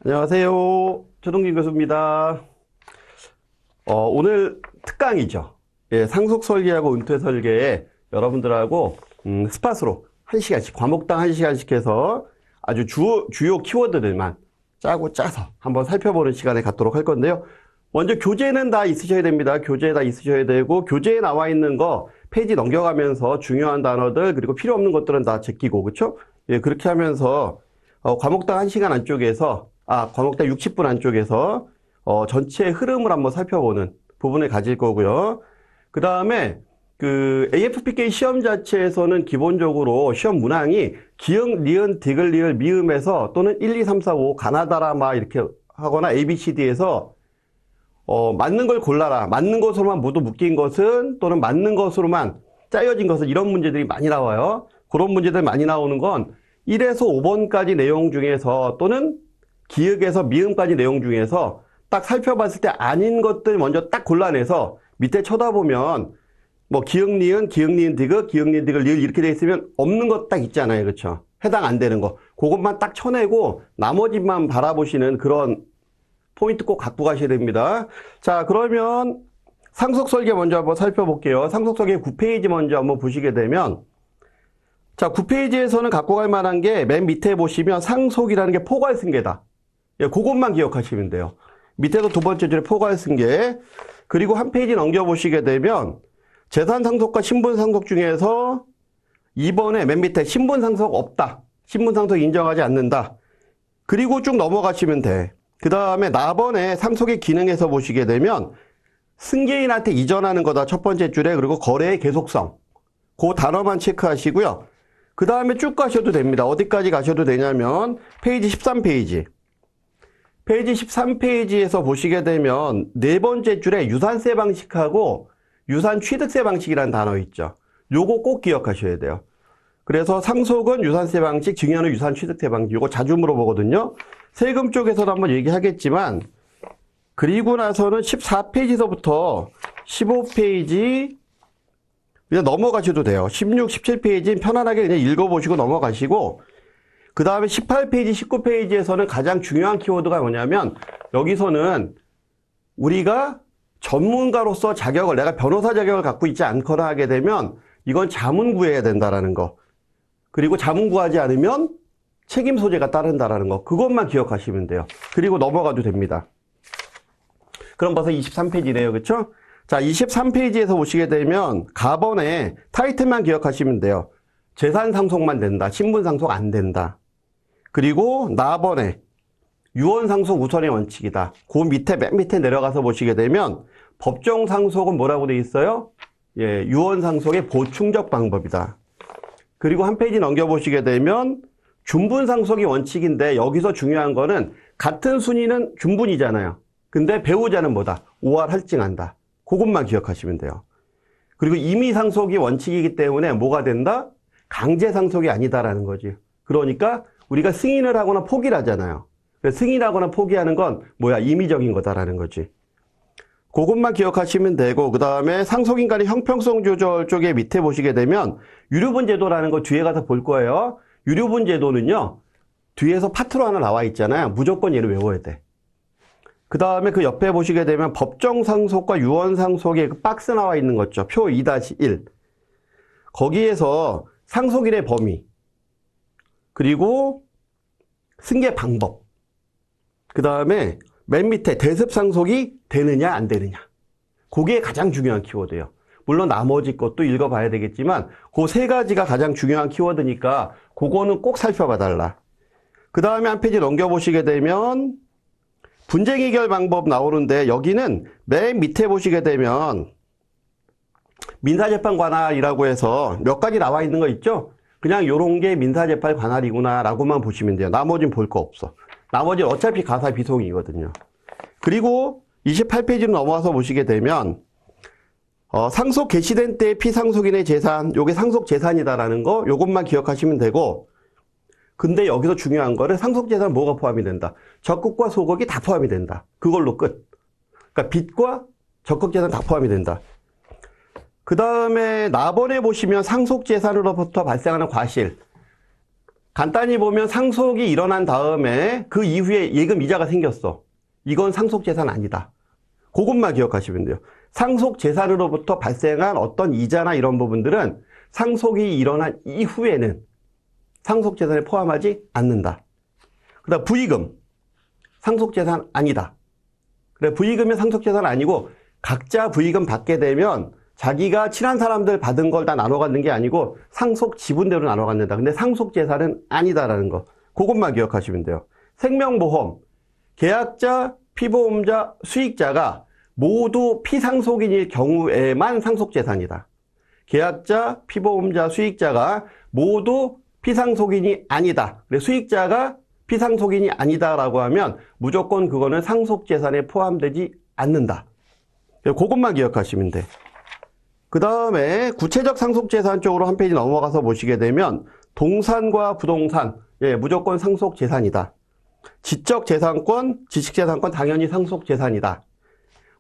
안녕하세요. 최동진 교수입니다. 오늘 특강이죠. 예, 상속 설계하고 은퇴 설계에 여러분들하고 스팟으로 1시간씩, 과목당 1시간씩 해서 아주 주요 키워드들만 짜서 한번 살펴보는 시간에 갖도록 할 건데요. 먼저 교재는 다 있으셔야 됩니다. 교재 다 있으셔야 되고, 교재에 나와 있는 거 페이지 넘겨가면서 중요한 단어들, 그리고 필요 없는 것들은 다 제끼고, 그렇죠? 예, 그렇게 하면서 과목당 1시간 안쪽에서 과목당 60분 안쪽에서 전체 흐름을 한번 살펴보는 부분을 가질 거고요. 그 다음에 그 AFPK 시험 자체에서는 기본적으로 시험 문항이 기역, 니은, 디귿, 리을, 미음에서 또는 1, 2, 3, 4, 5 가나다라 막 이렇게 하거나 ABCD에서 맞는 걸 골라라. 맞는 것으로만 모두 묶인 것은, 또는 맞는 것으로만 짜여진 것은, 이런 문제들이 많이 나와요. 그런 문제들 많이 나오는 건 1에서 5번까지 내용 중에서, 또는 기역에서 미음까지 내용 중에서 딱 살펴봤을 때 아닌 것들 먼저 딱 골라내서 밑에 쳐다보면 뭐 기역, 니은, 디귿, 리을 이렇게 돼 있으면 없는 것 딱 있잖아요. 그렇죠? 해당 안 되는 거. 그것만 딱 쳐내고 나머지만 바라보시는 그런 포인트 꼭 갖고 가셔야 됩니다. 자, 그러면 상속 설계 먼저 한번 살펴볼게요. 상속 설계 9페이지 먼저 한번 보시게 되면, 자, 9페이지에서는 갖고 갈 만한 게 맨 밑에 보시면 상속이라는 게 포괄승계다. 예, 그것만 기억하시면 돼요. 밑에도 두 번째 줄에 포괄승계. 그리고 한 페이지 넘겨보시게 되면 재산상속과 신분상속 중에서 2번에 맨 밑에 신분상속 없다. 신분상속 인정하지 않는다. 그리고 쭉 넘어가시면 돼. 그 다음에 나번에 상속의 기능에서 보시게 되면 승계인한테 이전하는 거다. 첫 번째 줄에. 그리고 거래의 계속성. 그 단어만 체크하시고요. 그 다음에 쭉 가셔도 됩니다. 어디까지 가셔도 되냐면 페이지 13페이지. 페이지 13페이지에서 보시게 되면 네 번째 줄에 유산세 방식하고 유산 취득세 방식이라는 단어 있죠. 요거 꼭 기억하셔야 돼요. 그래서 상속은 유산세 방식, 증여는 유산 취득세 방식. 요거 자주 물어보거든요. 세금 쪽에서도 한번 얘기하겠지만, 그리고 나서는 14페이지서부터 15페이지 그냥 넘어가셔도 돼요. 16, 17페이지는 편안하게 그냥 읽어보시고 넘어가시고, 그 다음에 18페이지, 19페이지에서는 가장 중요한 키워드가 뭐냐면, 여기서는 우리가 전문가로서 자격을, 내가 변호사 자격을 갖고 있지 않거나 하게 되면 이건 자문 구해야 된다라는 거. 그리고 자문 구하지 않으면 책임 소재가 따른다라는 거. 그것만 기억하시면 돼요. 그리고 넘어가도 됩니다. 그럼 벌써 23페이지네요. 그렇죠? 자, 23페이지에서 보시게 되면 가번에 타이틀만 기억하시면 돼요. 재산 상속만 된다. 신분 상속 안 된다. 그리고 나번에 유언 상속 우선의 원칙이다. 그 밑에 맨 밑에 내려가서 보시게 되면 법정 상속은 뭐라고 돼 있어요? 예, 유언 상속의 보충적 방법이다. 그리고 한 페이지 넘겨보시게 되면 준분 상속이 원칙인데, 여기서 중요한 거는 같은 순위는 준분이잖아요. 근데 배우자는 뭐다? 5할 할증한다. 그것만 기억하시면 돼요. 그리고 임의 상속이 원칙이기 때문에 뭐가 된다? 강제 상속이 아니다라는 거지. 그러니까 우리가 승인을 하거나 포기를 하잖아요. 승인하거나 포기하는 건 뭐야? 임의적인 거다라는 거지. 그것만 기억하시면 되고, 그 다음에 상속인간의 형평성 조절 쪽에 밑에 보시게 되면 유류분 제도라는 거 뒤에 가서 볼 거예요. 유류분 제도는요, 뒤에서 파트로 하나 나와 있잖아요. 무조건 얘는 외워야 돼. 그 다음에 그 옆에 보시게 되면 법정 상속과 유언 상속의 그 박스 나와 있는 거 있죠. 표 2-1. 거기에서 상속일의 범위, 그리고 승계 방법, 그 다음에 맨 밑에 대습 상속이 되느냐 안 되느냐. 그게 가장 중요한 키워드예요. 물론 나머지 것도 읽어봐야 되겠지만 그 세 가지가 가장 중요한 키워드니까 그거는 꼭 살펴봐 달라. 그 다음에 한 페이지 넘겨보시게 되면 분쟁 해결 방법 나오는데 여기는 맨 밑에 보시게 되면 민사재판 관할이라고 해서 몇 가지 나와 있는 거 있죠? 그냥 요런 게 민사재판 관할이구나 라고만 보시면 돼요. 나머지는 볼 거 없어. 나머지는 어차피 가사 비송이거든요. 그리고 28페이지로 넘어와서 보시게 되면 상속 개시된 때 피상속인의 재산, 요게 상속 재산이다라는 거 요것만 기억하시면 되고, 근데 여기서 중요한 거는 상속 재산 뭐가 포함이 된다? 적극과 소극이 다 포함이 된다. 그걸로 끝. 그러니까 빚과 적극 재산 다 포함이 된다. 그 다음에 나번에 보시면 상속 재산으로부터 발생하는 과실. 간단히 보면 상속이 일어난 다음에 그 이후에 예금 이자가 생겼어. 이건 상속 재산 아니다. 그것만 기억하시면 돼요. 상속 재산으로부터 발생한 어떤 이자나 이런 부분들은 상속이 일어난 이후에는 상속 재산에 포함하지 않는다. 그다음 부의금. 상속 재산 아니다. 그래, 부의금이 상속 재산 아니고 각자 부의금 받게 되면 자기가 친한 사람들 받은 걸 다 나눠 갖는 게 아니고 상속 지분대로 나눠 갖는다. 근데 상속 재산은 아니다라는 거. 그것만 기억하시면 돼요. 생명보험. 계약자, 피보험자, 수익자가 모두 피상속인일 경우에만 상속재산이다. 계약자, 피보험자, 수익자가 모두 피상속인이 아니다. 수익자가 피상속인이 아니다라고 하면 무조건 그거는 상속재산에 포함되지 않는다. 그것만 기억하시면 돼. 그 다음에 구체적 상속재산 쪽으로 한 페이지 넘어가서 보시게 되면 동산과 부동산, 무조건 상속재산이다. 지적재산권, 지식재산권 당연히 상속재산이다.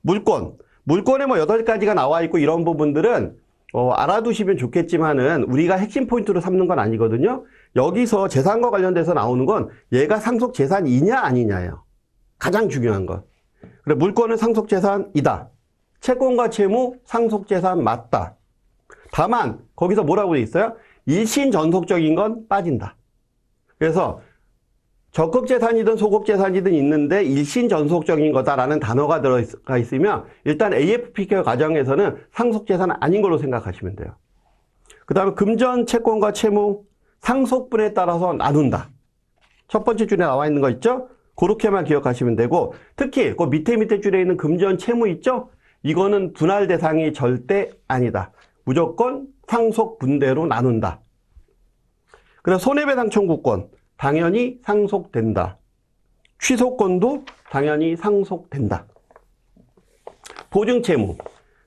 물권에 뭐 8가지가 나와 있고 이런 부분들은 알아두시면 좋겠지만은 우리가 핵심 포인트로 삼는 건 아니거든요. 여기서 재산과 관련돼서 나오는 건 얘가 상속재산이냐 아니냐예요. 가장 중요한 건. 그래, 물권은 상속재산이다. 채권과 채무 상속재산 맞다. 다만 거기서 뭐라고 돼 있어요? 일신전속적인 건 빠진다. 그래서 적극재산이든 소극재산이든 있는데 일신전속적인 거다라는 단어가 들어가 있으면 일단 AFPK 과정에서는 상속재산은 아닌 걸로 생각하시면 돼요. 그 다음에 금전, 채권과 채무, 상속분에 따라서 나눈다. 첫 번째 줄에 나와 있는 거 있죠? 그렇게만 기억하시면 되고, 특히 그 밑에 줄에 있는 금전, 채무 있죠? 이거는 분할 대상이 절대 아니다. 무조건 상속분대로 나눈다. 그래서 손해배상 청구권 당연히 상속된다. 취소권도 당연히 상속된다. 보증채무.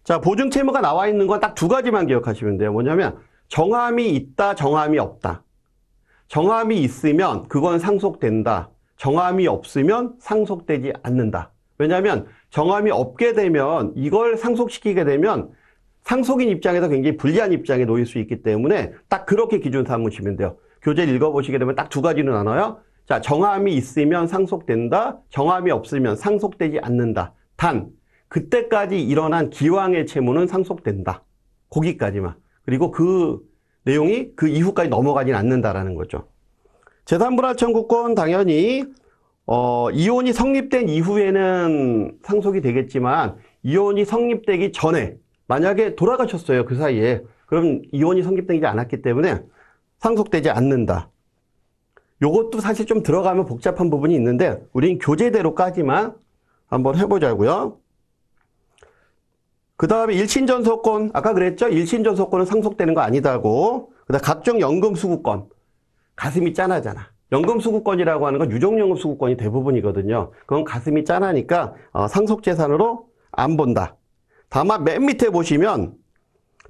자, 보증채무가 나와 있는 건 딱 2가지만 기억하시면 돼요. 뭐냐면 정함이 있다, 정함이 없다. 정함이 있으면 그건 상속된다. 정함이 없으면 상속되지 않는다. 왜냐하면 정함이 없게 되면 이걸 상속시키게 되면 상속인 입장에서 굉장히 불리한 입장에 놓일 수 있기 때문에 딱 그렇게 기준 삼으시면 돼요. 교재를 읽어보시게 되면 딱 2가지로 나눠요. 자, 정함이 있으면 상속된다. 정함이 없으면 상속되지 않는다. 단, 그때까지 일어난 기왕의 채무는 상속된다. 거기까지만. 그리고 그 내용이 그 이후까지 넘어가진 않는다라는 거죠. 재산분할 청구권 당연히 이혼이 성립된 이후에는 상속이 되겠지만 이혼이 성립되기 전에 만약에 돌아가셨어요. 그 사이에. 그럼 이혼이 성립되지 않았기 때문에 상속되지 않는다. 요것도 사실 좀 들어가면 복잡한 부분이 있는데 우린 교재대로까지만 한번 해보자고요. 그 다음에 일신전속권, 아까 그랬죠? 일신전속권은 상속되는 거 아니다고. 그 다음 각종 연금수급권. 가슴이 짠하잖아. 연금수급권이라고 하는 건 유족연금수급권이 대부분이거든요. 그건 가슴이 짠하니까 상속재산으로 안 본다. 다만 맨 밑에 보시면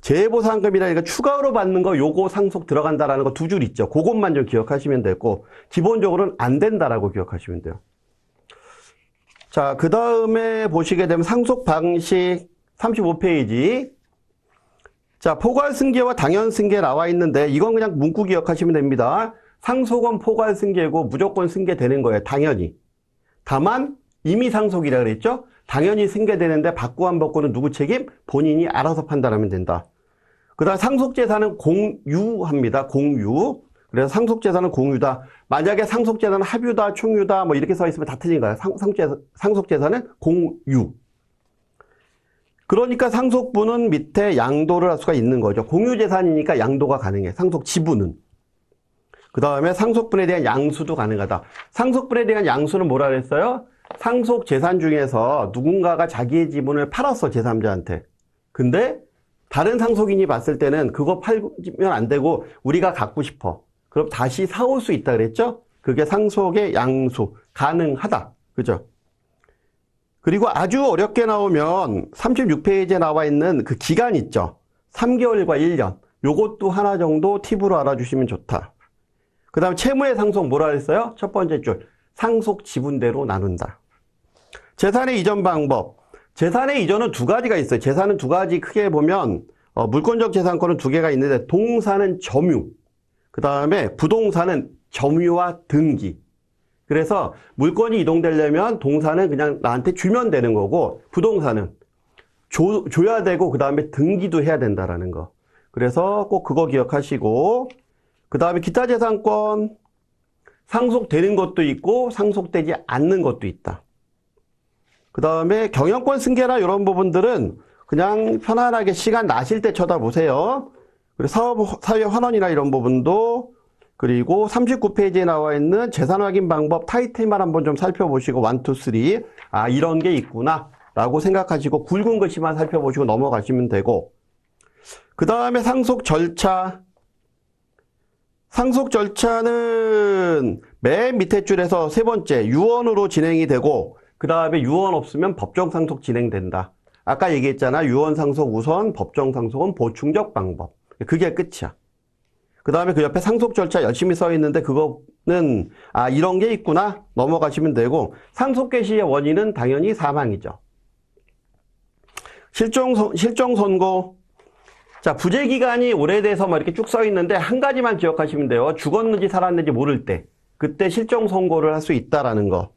재해보상금이라니까 추가로 받는 거 요거 상속 들어간다라는 거 2줄 있죠. 그것만 좀 기억하시면 되고 기본적으로는 안 된다라고 기억하시면 돼요. 자, 그 다음에 보시게 되면 상속 방식 35페이지. 자, 포괄승계와 당연승계 나와 있는데 이건 그냥 문구 기억하시면 됩니다. 상속은 포괄승계고 무조건 승계되는 거예요. 당연히. 다만 임의 상속이라 그랬죠? 당연히 승계되는데 받고 안 받고는 누구 책임? 본인이 알아서 판단하면 된다. 그 다음 상속재산은 공유합니다. 공유. 그래서 상속재산은 공유다. 만약에 상속재산은 합유다, 총유다, 뭐 이렇게 써 있으면 다 틀린 거야. 상속재산은 공유. 그러니까 상속부는 밑에 양도를 할 수가 있는 거죠. 공유재산이니까 양도가 가능해. 상속지분은. 그 다음에 상속분에 대한 양수도 가능하다. 상속분에 대한 양수는 뭐라 그랬어요? 상속재산 중에서 누군가가 자기의 지분을 팔았어, 제3자한테. 근데 다른 상속인이 봤을 때는 그거 팔면 안 되고 우리가 갖고 싶어. 그럼 다시 사올 수 있다 그랬죠? 그게 상속의 양수, 가능하다. 그죠? 그리고 아주 어렵게 나오면 36페이지에 나와 있는 그 기간 있죠? 3개월과 1년. 요것도 하나 정도 팁으로 알아주시면 좋다. 그 다음에 채무의 상속 뭐라 그랬어요? 첫 번째 줄. 상속 지분대로 나눈다. 재산의 이전 방법. 재산의 이전은 두 가지가 있어요. 재산은 두 가지 크게 보면 물권적 재산권은 두 개가 있는데 동사는 점유. 그 다음에 부동산은 점유와 등기. 그래서 물건이 이동되려면 동사는 그냥 나한테 주면 되는 거고 부동산은 줘야 되고 그 다음에 등기도 해야 된다라는 거. 그래서 꼭 그거 기억하시고 그 다음에 기타 재산권 상속되는 것도 있고 상속되지 않는 것도 있다. 그 다음에 경영권 승계나 이런 부분들은 그냥 편안하게 시간 나실 때 쳐다보세요. 그리고 사회 환원이나 이런 부분도 그리고 39페이지에 나와 있는 재산 확인 방법 타이틀만 한번 좀 살펴보시고 1, 2, 3 아 이런 게 있구나 라고 생각하시고 굵은 글씨만 살펴보시고 넘어가시면 되고 그 다음에 상속 절차 상속 절차는 맨 밑에 줄에서 세 번째 유언으로 진행이 되고 그 다음에 유언 없으면 법정 상속 진행된다. 아까 얘기했잖아. 유언 상속 우선 법정 상속은 보충적 방법. 그게 끝이야. 그 다음에 그 옆에 상속 절차 열심히 써 있는데 그거는 아 이런 게 있구나 넘어가시면 되고 상속 개시의 원인은 당연히 사망이죠. 실종 선고 자 부재 기간이 오래돼서 막 이렇게 쭉 써 있는데 한 가지만 기억하시면 돼요. 죽었는지 살았는지 모를 때 그때 실종 선고를 할 수 있다라는 거.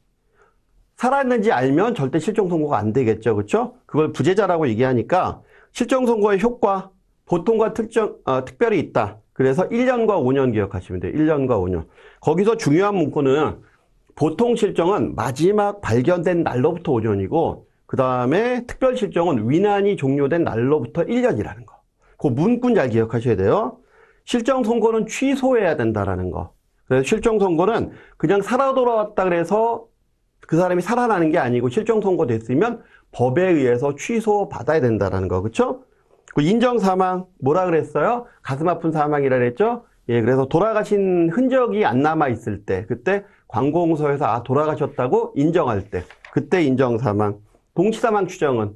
살았는지 알면 절대 실종 선고가 안 되겠죠. 그렇죠? 그걸 부재자라고 얘기하니까 실종 선고의 효과 보통과 특별히 있다. 그래서 1년과 5년 기억하시면 돼요. 1년과 5년. 거기서 중요한 문구는 보통 실종은 마지막 발견된 날로부터 5년이고 그 다음에 특별 실종은 위난이 종료된 날로부터 1년이라는 거. 그 문구는 잘 기억하셔야 돼요. 실종 선고는 취소해야 된다라는 거. 그래서 실종 선고는 그냥 살아 돌아왔다 그래서 그 사람이 살아나는 게 아니고 실종 선고됐으면 법에 의해서 취소받아야 된다라는 거. 그렇죠? 그 인정 사망 뭐라 그랬어요? 가슴 아픈 사망이라 그랬죠? 예, 그래서 돌아가신 흔적이 안 남아 있을 때 그때 관공서에서 아 돌아가셨다고 인정할 때 그때 인정 사망. 동시 사망 추정은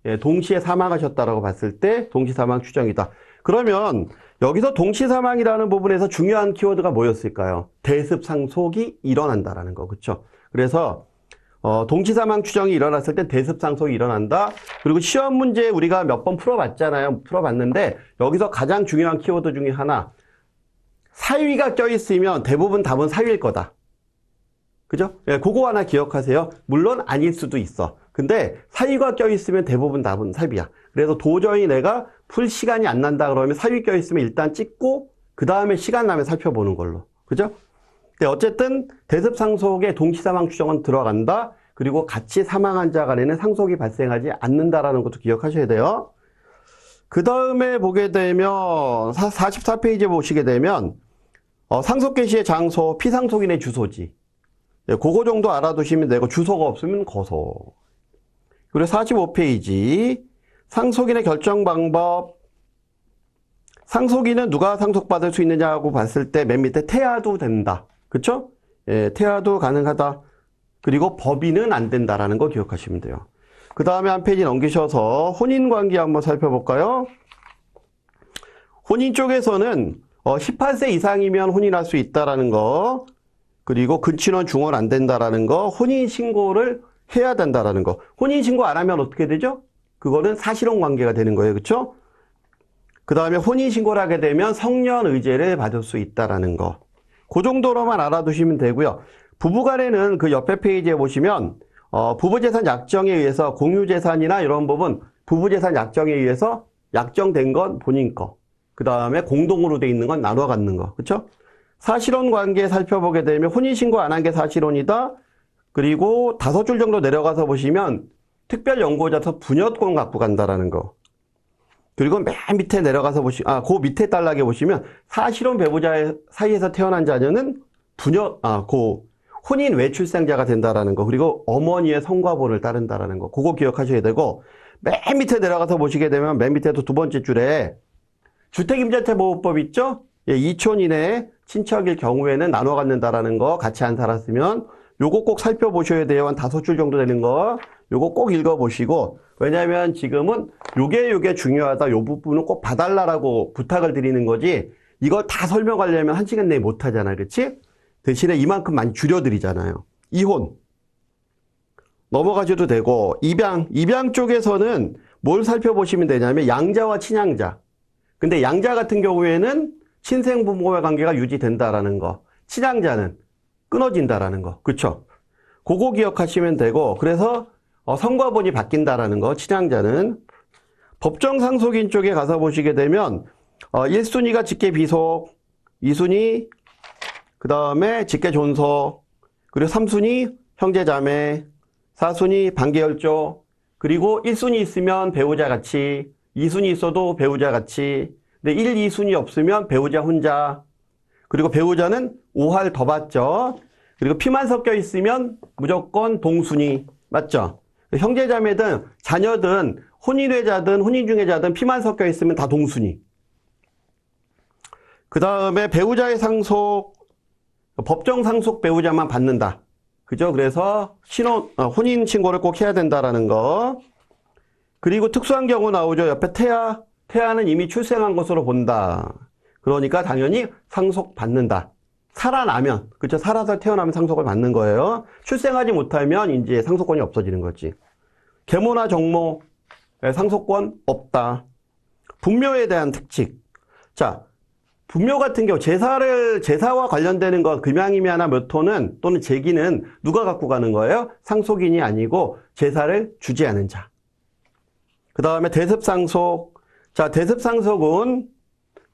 예, 동시에 사망하셨다라고 봤을 때 동시 사망 추정이다. 그러면 여기서 동시 사망이라는 부분에서 중요한 키워드가 뭐였을까요? 대습 상속이 일어난다라는 거. 그렇죠? 그래서 동시 사망 추정이 일어났을 때 대습 상속이 일어난다. 그리고 시험 문제 우리가 몇 번 풀어봤잖아요. 풀어봤는데 여기서 가장 중요한 키워드 중에 하나 사위가 껴있으면 대부분 답은 사위일 거다. 그죠? 예, 그거 하나 기억하세요. 물론 아닐 수도 있어. 근데 사위가 껴있으면 대부분 답은 사위야. 그래서 도저히 내가 풀 시간이 안 난다 그러면 사위 껴있으면 일단 찍고 그 다음에 시간 나면 살펴보는 걸로. 그죠? 어쨌든 대습 상속에 동시 사망 추정은 들어간다. 그리고 같이 사망한 자 간에는 상속이 발생하지 않는다라는 것도 기억하셔야 돼요. 그 다음에 보게 되면 44페이지에 보시게 되면 상속 개시의 장소, 피상속인의 주소지. 네, 그거 정도 알아두시면 되고 주소가 없으면 거소. 그리고 45페이지 상속인의 결정 방법. 상속인은 누가 상속받을 수 있느냐고 봤을 때 맨 밑에 태아도 된다. 그쵸? 예, 태아도 가능하다. 그리고 법인은 안 된다라는 거 기억하시면 돼요. 그 다음에 한 페이지 넘기셔서 혼인관계 한번 살펴볼까요? 혼인 쪽에서는 18세 이상이면 혼인할 수 있다라는 거, 그리고 근친혼 중혼 안 된다라는 거, 혼인신고를 해야 된다라는 거. 혼인신고 안 하면 어떻게 되죠? 그거는 사실혼 관계가 되는 거예요. 그쵸? 그 다음에 혼인신고를 하게 되면 성년 의제를 받을 수 있다라는 거. 그 정도로만 알아두시면 되고요. 부부간에는 그 옆에 페이지에 보시면 부부재산 약정에 의해서 공유재산이나 이런 부분, 부부재산 약정에 의해서 약정된 건 본인 거. 그 다음에 공동으로 돼 있는 건 나눠 갖는 거. 그쵸? 사실혼 관계 살펴보게 되면 혼인신고 안 한 게 사실혼이다. 그리고 5줄 정도 내려가서 보시면 특별연고자서 부녀권 갖고 간다라는 거. 그리고 맨 밑에 내려가서 그 밑에 단락에 보시면 사실혼 배우자 사이에서 태어난 자녀는 혼인 외출생자가 된다라는 거. 그리고 어머니의 성과본을 따른다라는 거. 그거 기억하셔야 되고, 맨 밑에 내려가서 보시게 되면 맨 밑에도 2번째 줄에 주택임대차보호법 있죠? 예, 2촌 이내에 친척일 경우에는 나눠 갖는다라는 거 같이 안 살았으면 요거 꼭 살펴보셔야 돼요. 한 5줄 정도 되는 거. 요거 꼭 읽어보시고, 왜냐면 지금은 요게 중요하다. 요 부분은 꼭 봐달라고 부탁을 드리는 거지, 이걸 다 설명하려면 1시간 내에 못 하잖아. 그치? 대신에 이만큼 많이 줄여드리잖아요. 이혼. 넘어가셔도 되고, 입양 쪽에서는 뭘 살펴보시면 되냐면 양자와 친양자. 근데 양자 같은 경우에는 친생부모의 관계가 유지된다라는 거. 친양자는 끊어진다라는 거. 그쵸? 그거 기억하시면 되고, 그래서 성과본이 바뀐다라는 거. 친양자는. 법정 상속인 쪽에 가서 보시게 되면 1순위가 직계 비속, 2순위 그 다음에 직계 존속, 그리고 3순위 형제 자매, 4순위 반계열조, 그리고 1순위 있으면 배우자 같이, 2순위 있어도 배우자 같이, 근데 1, 2순위 없으면 배우자 혼자, 그리고 배우자는 5할 더 받죠. 그리고 피만 섞여 있으면 무조건 동순위. 맞죠? 형제자매든 자녀든 혼인외자든 혼인중개자든 피만 섞여 있으면 다 동순위. 그 다음에 배우자의 상속, 법정 상속 배우자만 받는다. 그죠? 그래서 혼인 신고를 꼭 해야 된다라는 거. 그리고 특수한 경우 나오죠. 옆에 태아는 이미 출생한 것으로 본다. 그러니까 당연히 상속 받는다. 살아나면, 그쵸? 살아서 태어나면 상속을 받는 거예요. 출생하지 못하면 이제 상속권이 없어지는 거지. 계모나 정모, 상속권 없다. 분묘에 대한 특칙. 자, 분묘 같은 경우 제사와 관련되는 것, 금양임야나 몇 호는 또는 제기는 누가 갖고 가는 거예요? 상속인이 아니고 제사를 주지 않은 자. 그 다음에 대습상속. 자, 대습상속은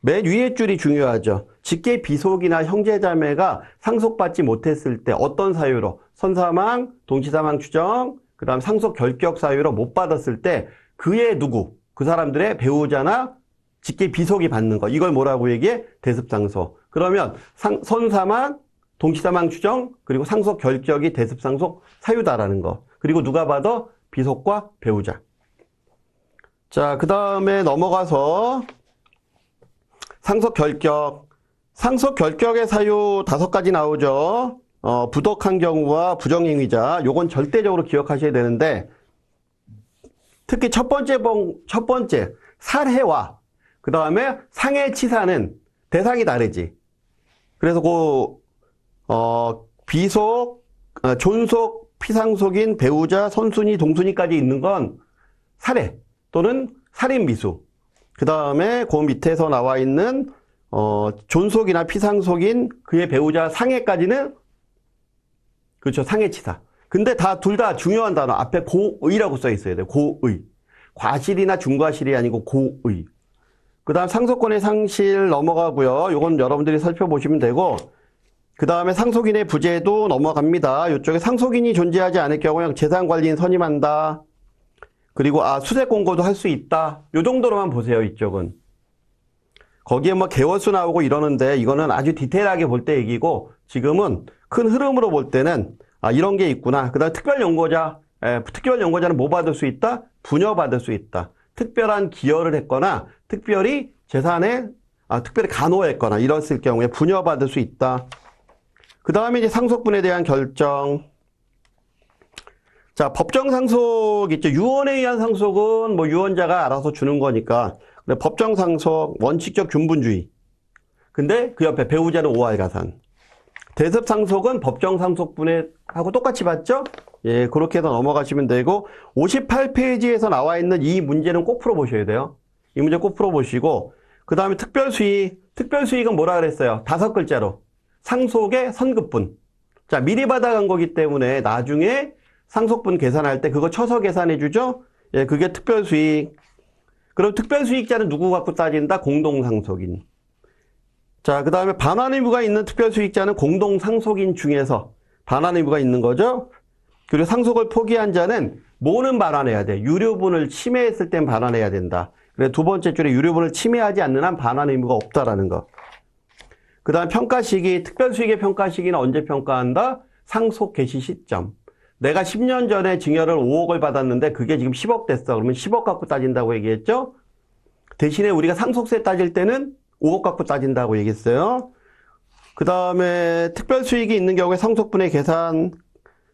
맨 위에 줄이 중요하죠. 직계 비속이나 형제자매가 상속받지 못했을 때 어떤 사유로, 선사망, 동치사망 추정, 그 다음 상속 결격 사유로 못 받았을 때 그의 누구, 그 사람들의 배우자나 직계 비속이 받는 거. 이걸 뭐라고 얘기해? 대습상속. 그러면 선사망, 동치사망 추정, 그리고 상속 결격이 대습상속 사유다라는 거. 그리고 누가 받아? 비속과 배우자. 자, 그 다음에 넘어가서 상속 결격. 상속 결격의 사유 5가지 나오죠. 부덕한 경우와 부정행위자. 요건 절대적으로 기억하셔야 되는데, 특히 첫 번째 살해와 그 다음에 상해치사는 대상이 다르지. 그래서 비속, 존속, 피상속인, 배우자, 선순위, 동순위까지 있는 건 살해 또는 살인미수. 그 다음에 그 밑에서 나와 있는 존속이나 피상속인 그의 배우자 상해까지는 그렇죠. 상해치사. 근데 둘 다 중요한 단어 앞에 고의라고 써 있어야 돼요. 고의. 과실이나 중과실이 아니고 고의. 그 다음 상속권의 상실 넘어가고요. 요건 여러분들이 살펴보시면 되고, 그 다음에 상속인의 부재도 넘어갑니다. 이쪽에 상속인이 존재하지 않을 경우에 재산관리인 선임한다. 그리고 수색 공고도 할 수 있다. 요 정도로만 보세요. 이쪽은. 거기에 뭐 개월수 나오고 이러는데 이거는 아주 디테일하게 볼 때 얘기고, 지금은 큰 흐름으로 볼 때는 이런 게 있구나. 그 다음 특별연고자는 뭐 받을 수 있다? 부녀 받을 수 있다. 특별한 기여를 했거나 특별히 재산에 특별히 간호했거나 이랬을 경우에 부녀 받을 수 있다. 그 다음에 이제 상속분에 대한 결정. 자, 법정 상속 있죠. 유언에 의한 상속은 뭐 유언자가 알아서 주는 거니까. 근데 법정 상속 원칙적 균분주의. 근데 그 옆에 배우자는 5할 가산. 대습 상속은 법정 상속분에 하고 똑같이 받죠? 예, 그렇게 해서 넘어가시면 되고, 58페이지에서 나와 있는 이 문제는 꼭 풀어보셔야 돼요. 이 문제 꼭 풀어보시고, 그 다음에 특별수익. 특별수익은 뭐라 그랬어요? 5글자로. 상속의 선급분. 자, 미리 받아간 거기 때문에 나중에 상속분 계산할 때 그거 쳐서 계산해 주죠? 예, 그게 특별수익. 그럼 특별수익자는 누구 갖고 따진다? 공동상속인. 자, 그 다음에 반환의무가 있는 특별수익자는 공동상속인 중에서 반환의무가 있는 거죠? 그리고 상속을 포기한 자는 뭐는 반환해야 돼? 유료분을 침해했을 땐 반환해야 된다. 그래서 두 번째 줄에 유료분을 침해하지 않는 한 반환의무가 없다라는 거. 그 다음 평가 시기, 특별수익의 평가 시기는 언제 평가한다? 상속 개시 시점. 내가 10년 전에 증여를 5억을 받았는데 그게 지금 10억 됐어. 그러면 10억 갖고 따진다고 얘기했죠? 대신에 우리가 상속세 따질 때는 5억 갖고 따진다고 얘기했어요. 그 다음에 특별수익이 있는 경우에 상속분의 계산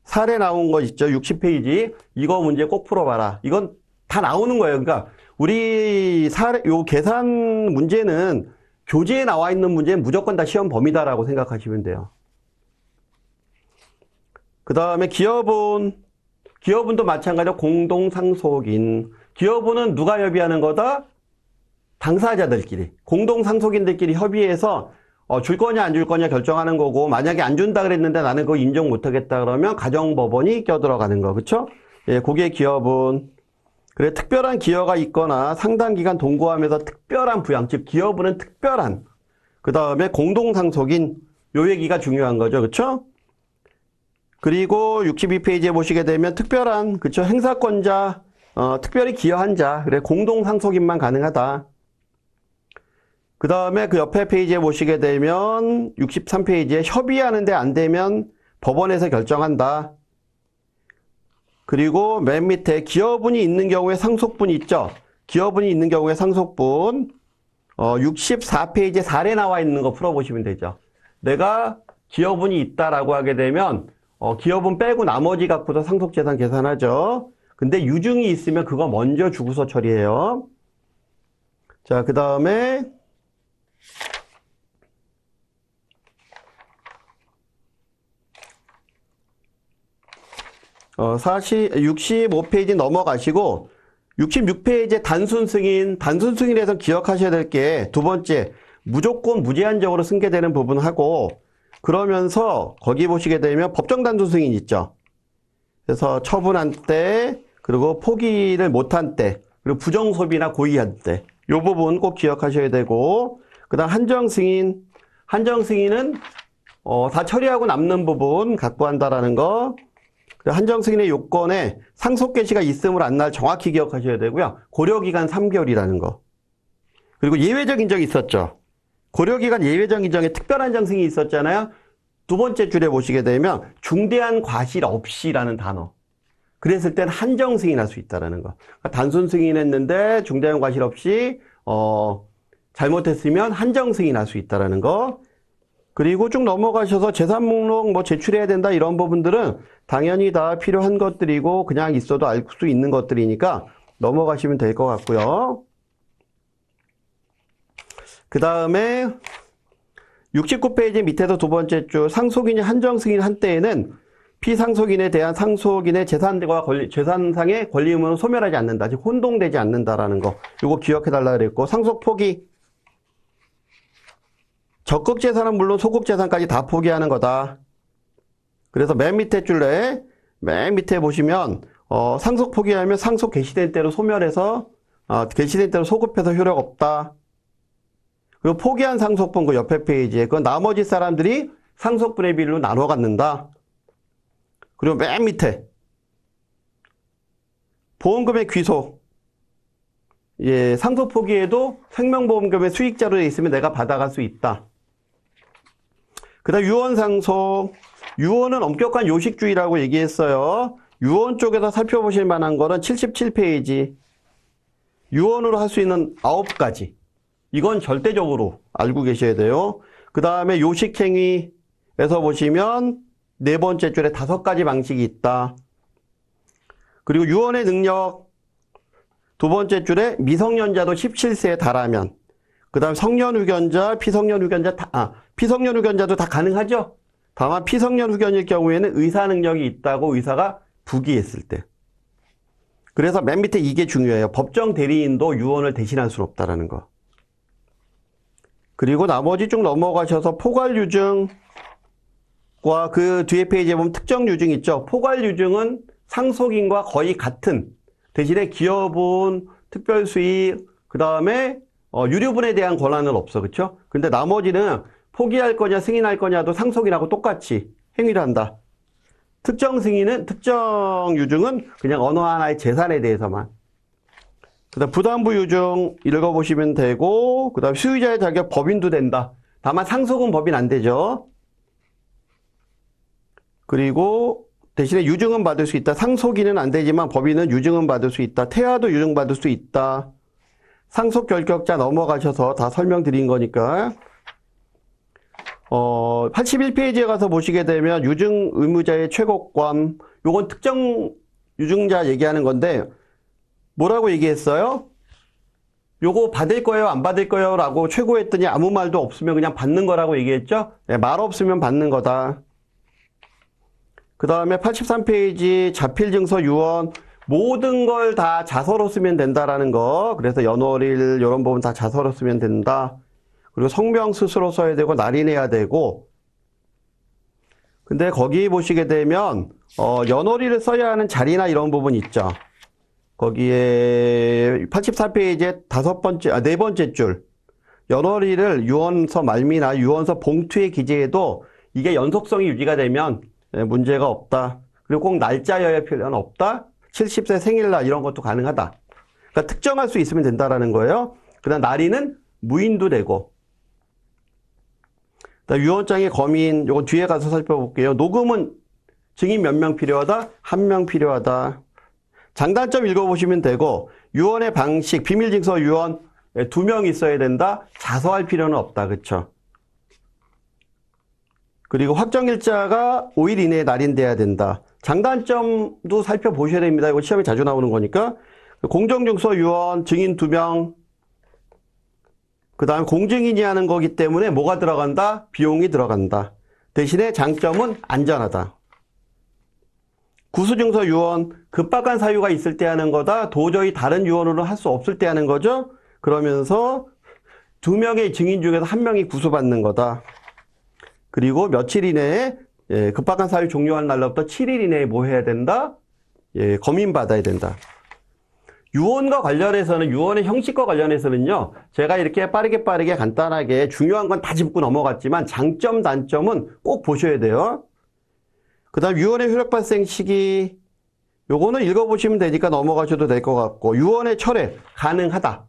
사례 나온 거 있죠? 60페이지. 이거 문제 꼭 풀어봐라. 이건 다 나오는 거예요. 그러니까 우리 사례, 요 계산 문제는 교재에 나와 있는 문제는 무조건 다 시험 범위다라고 생각하시면 돼요. 그 다음에 기여분도 마찬가지로 공동상속인. 기여분은 누가 협의하는 거다? 당사자들끼리, 공동상속인들끼리 협의해서 줄 거냐 안 줄 거냐 결정하는 거고, 만약에 안 준다 그랬는데 나는 그거 인정 못 하겠다 그러면 가정법원이 껴들어가는 거. 그쵸? 예, 그게 기여분. 그래, 특별한 기여가 있거나 상당 기간 동거하면서 특별한 부양, 즉 기여분은 특별한. 그 다음에 공동상속인, 요 얘기가 중요한 거죠. 그쵸? 그리고 62페이지에 보시게 되면 특별한, 그쵸? 행사권자, 특별히 기여한 자, 그래, 공동상속인만 가능하다. 그 다음에 그 옆에 페이지에 보시게 되면 63페이지에 협의하는데 안 되면 법원에서 결정한다. 그리고 맨 밑에 기여분이 있는 경우에 상속분 있죠? 기여분이 있는 경우에 상속분 64페이지에 사례 나와 있는 거 풀어보시면 되죠. 내가 기여분이 있다라고 하게 되면 기여분 빼고 나머지 갖고서 상속재산 계산하죠. 근데 유증이 있으면 그거 먼저 주고서 처리해요. 자, 그 다음에 65페이지 넘어가시고 66페이지에 단순 승인에서 기억하셔야 될 게 두 번째, 무조건 무제한적으로 승계되는 부분하고, 그러면서 거기 보시게 되면 법정 단순 승인 있죠. 그래서 처분한 때, 그리고 포기를 못한 때, 그리고 부정 소비나 고의한 때, 이 부분 꼭 기억하셔야 되고, 그 다음 한정 승인은 다 처리하고 남는 부분 갖고 한다라는 거. 한정 승인의 요건에 상속 개시가 있음을 안 날 정확히 기억하셔야 되고요. 고려기간 3개월이라는 거. 그리고 예외적 인정이 있었죠. 고려기간 예외적 인정에 특별한정 승인이 있었잖아요. 두 번째 줄에 보시게 되면 중대한 과실 없이라는 단어. 그랬을 땐 한정 승인할 수 있다는 거. 그러니까 단순 승인했는데 중대한 과실 없이 잘못했으면 한정 승인할 수 있다는 거. 그리고 쭉 넘어가셔서 재산 목록 뭐 제출해야 된다 이런 부분들은 당연히 다 필요한 것들이고 그냥 있어도 알 수 있는 것들이니까 넘어가시면 될 것 같고요. 그 다음에 69페이지 밑에서 두 번째 줄 상속인이 한정 승인한 때에는 피상속인에 대한 상속인의 재산상의 권리 의무는 소멸하지 않는다. 즉 혼동되지 않는다라는 거. 이거 기억해달라 그랬고, 상속 포기. 적극 재산은 물론 소극 재산까지 다 포기하는 거다. 그래서 맨 밑에 줄에 맨 밑에 보시면 상속 포기하면 상속 개시된 때로 소멸해서 개시된 때로 소급해서 효력 없다. 그리고 포기한 상속분 그 옆에 페이지에 그건 나머지 사람들이 상속분의 비율로 나눠 갖는다. 그리고 맨 밑에 보험금의 귀속. 예, 상속 포기에도 생명보험금의 수익자로 돼 있으면 내가 받아갈 수 있다. 그 다음 유언상속. 유언은 엄격한 요식주의라고 얘기했어요. 유언 쪽에서 살펴보실 만한 거는 77페이지. 유언으로 할 수 있는 9가지. 이건 절대적으로 알고 계셔야 돼요. 그 다음에 요식행위에서 보시면 네 번째 줄에 5가지 방식이 있다. 그리고 유언의 능력 두 번째 줄에 미성년자도 17세에 달하면, 그 다음 성년 후견자, 피성년 후견자도 다 가능하죠? 다만 피성년 후견일 경우에는 의사 능력이 있다고 의사가 부기했을 때. 그래서 맨 밑에 이게 중요해요. 법정 대리인도 유언을 대신할 수는 없다라는 거. 그리고 나머지 쭉 넘어가셔서 포괄유증과 그 뒤에 페이지에 보면 특정 유증 있죠? 포괄유증은 상속인과 거의 같은 대신에 기여분, 특별수익, 그 다음에 유류분에 대한 권한은 없어. 그쵸? 근데 나머지는 포기할 거냐 승인할 거냐도 상속인하고 똑같이 행위를 한다. 특정 승인은, 특정 유증은 그냥 어느 하나의 재산에 대해서만. 그 다음 부담부 유증 읽어보시면 되고, 그 다음 수유자의 자격 법인도 된다. 다만 상속은 법인 안 되죠. 그리고 대신에 유증은 받을 수 있다. 상속인은 안 되지만 법인은 유증은 받을 수 있다. 태아도 유증 받을 수 있다. 상속 결격자 넘어가셔서 다 설명드린 거니까. 81페이지에 가서 보시게 되면 유증 의무자의 최고권, 요건 특정 유증자 얘기하는 건데 뭐라고 얘기했어요? 요거 받을 거예요, 안 받을 거예요? 라고 최고했더니 아무 말도 없으면 그냥 받는 거라고 얘기했죠? 네, 말 없으면 받는 거다. 그 다음에 83페이지 자필증서 유언, 모든 걸 다 자서로 쓰면 된다라는 거. 그래서 연월일 이런 부분 다 자서로 쓰면 된다. 그리고 성명 스스로 써야 되고 날인해야 되고. 근데 거기 보시게 되면 연월일을 써야 하는 자리나 이런 부분 있죠. 거기에 84페이지에 네 번째 줄. 연월일을 유언서 말미나 유언서 봉투에 기재해도 이게 연속성이 유지가 되면 문제가 없다. 그리고 꼭 날짜여야 필요는 없다. 70세 생일날 이런 것도 가능하다. 그러니까 특정할 수 있으면 된다라는 거예요. 그다음 날인은 무인도 되고. 그다음 유언장의 검인, 요건 뒤에 가서 살펴볼게요. 녹음은 증인 몇 명 필요하다? 1명 필요하다. 장단점 읽어보시면 되고, 유언의 방식, 비밀증서 유언 2명 있어야 된다. 자서할 필요는 없다. 그쵸? 그리고 확정일자가 5일 이내에 날인돼야 된다. 장단점도 살펴보셔야 됩니다. 이거 시험에 자주 나오는 거니까. 공정증서 유언, 증인 2명. 그 다음에 공증인이 하는 거기 때문에 뭐가 들어간다? 비용이 들어간다. 대신에 장점은 안전하다. 구수증서 유언, 급박한 사유가 있을 때 하는 거다. 도저히 다른 유언으로 할 수 없을 때 하는 거죠. 그러면서 2명의 증인 중에서 1명이 구수받는 거다. 그리고 며칠 이내에 급박한 사유 종료한 날로부터 7일 이내에 뭐 해야 된다? 검인받아야 된다. 유언과 관련해서는, 유언의 형식과 관련해서는요, 제가 이렇게 빠르게 간단하게 중요한 건 다 짚고 넘어갔지만 장점, 단점은 꼭 보셔야 돼요. 그 다음 유언의 효력 발생 시기, 요거는 읽어보시면 되니까 넘어가셔도 될 것 같고, 유언의 철회 가능하다.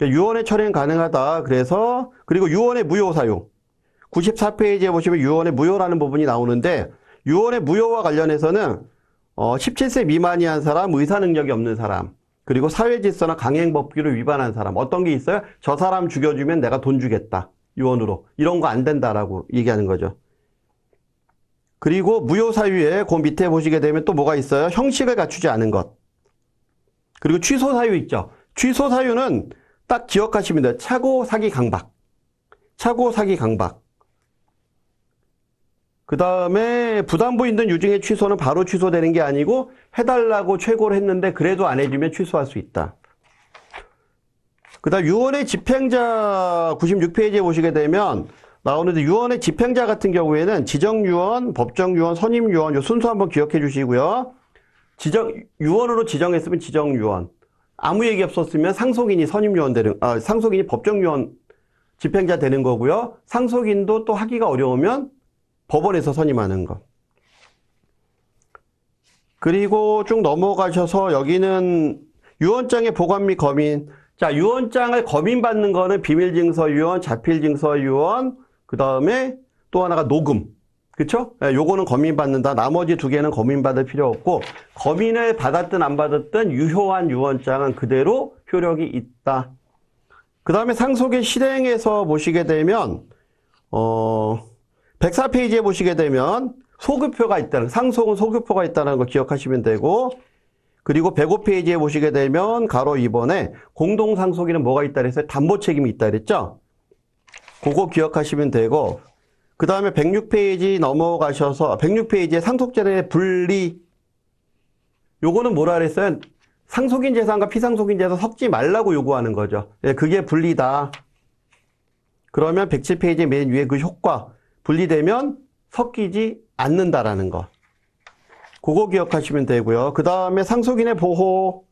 유언의 철회는 가능하다. 그래서, 그리고 유언의 무효 사유. 94페이지에 보시면 유언의 무효라는 부분이 나오는데, 유언의 무효와 관련해서는 17세 미만이 한 사람, 의사 능력이 없는 사람, 그리고 사회질서나 강행법규를 위반한 사람, 어떤 게 있어요? 저 사람 죽여주면 내가 돈 주겠다. 유언으로. 이런 거 안 된다라고 얘기하는 거죠. 그리고 무효 사유에 그 밑에 보시게 되면 또 뭐가 있어요? 형식을 갖추지 않은 것. 그리고 취소 사유 있죠. 취소 사유는 딱 기억하시면 돼요. 차고, 사기, 강박. 차고, 사기, 강박. 그 다음에 부담부 있는 유증의 취소는 바로 취소되는 게 아니고 해달라고 최고를 했는데 그래도 안 해주면 취소할 수 있다. 그 다음 유언의 집행자 96페이지에 보시게 되면 나오는데 유언의 집행자 같은 경우에는 지정유언, 법정유언, 선임유언 요 순서 한번 기억해 주시고요. 유언으로 지정했으면 지정유언. 아무 얘기 없었으면 상속인이 선임유언 상속인이 법정유언 집행자 되는 거고요. 상속인도 또 하기가 어려우면 법원에서 선임하는 것. 그리고 쭉 넘어가셔서 여기는 유언장의 보관 및 검인. 자, 유언장을 검인받는 거는 비밀증서 유언, 자필증서 유언, 그 다음에 또 하나가 녹음. 그쵸? 요거는 검인받는다. 나머지 2개는 검인받을 필요 없고, 검인을 받았든 안 받았든 유효한 유언장은 그대로 효력이 있다. 그 다음에 상속의 실행에서 보시게 되면, 104페이지에 보시게 되면 소급표가 있다는, 상속은 소급표가 있다는 거 기억하시면 되고, 그리고 105페이지에 보시게 되면 가로 2번에 공동상속인은 뭐가 있다 그랬어요? 담보 책임이 있다 그랬죠? 그거 기억하시면 되고, 그 다음에 106페이지 넘어가셔서 106페이지에 상속재산의 분리, 요거는 뭐라 그랬어요? 상속인 재산과 피상속인 재산 섞지 말라고 요구하는 거죠. 그게 분리다. 그러면 107페이지 맨 위에 그 효과, 분리되면 섞이지 않는다라는 거. 그거 기억하시면 되고요. 그 다음에 상속인의 보호,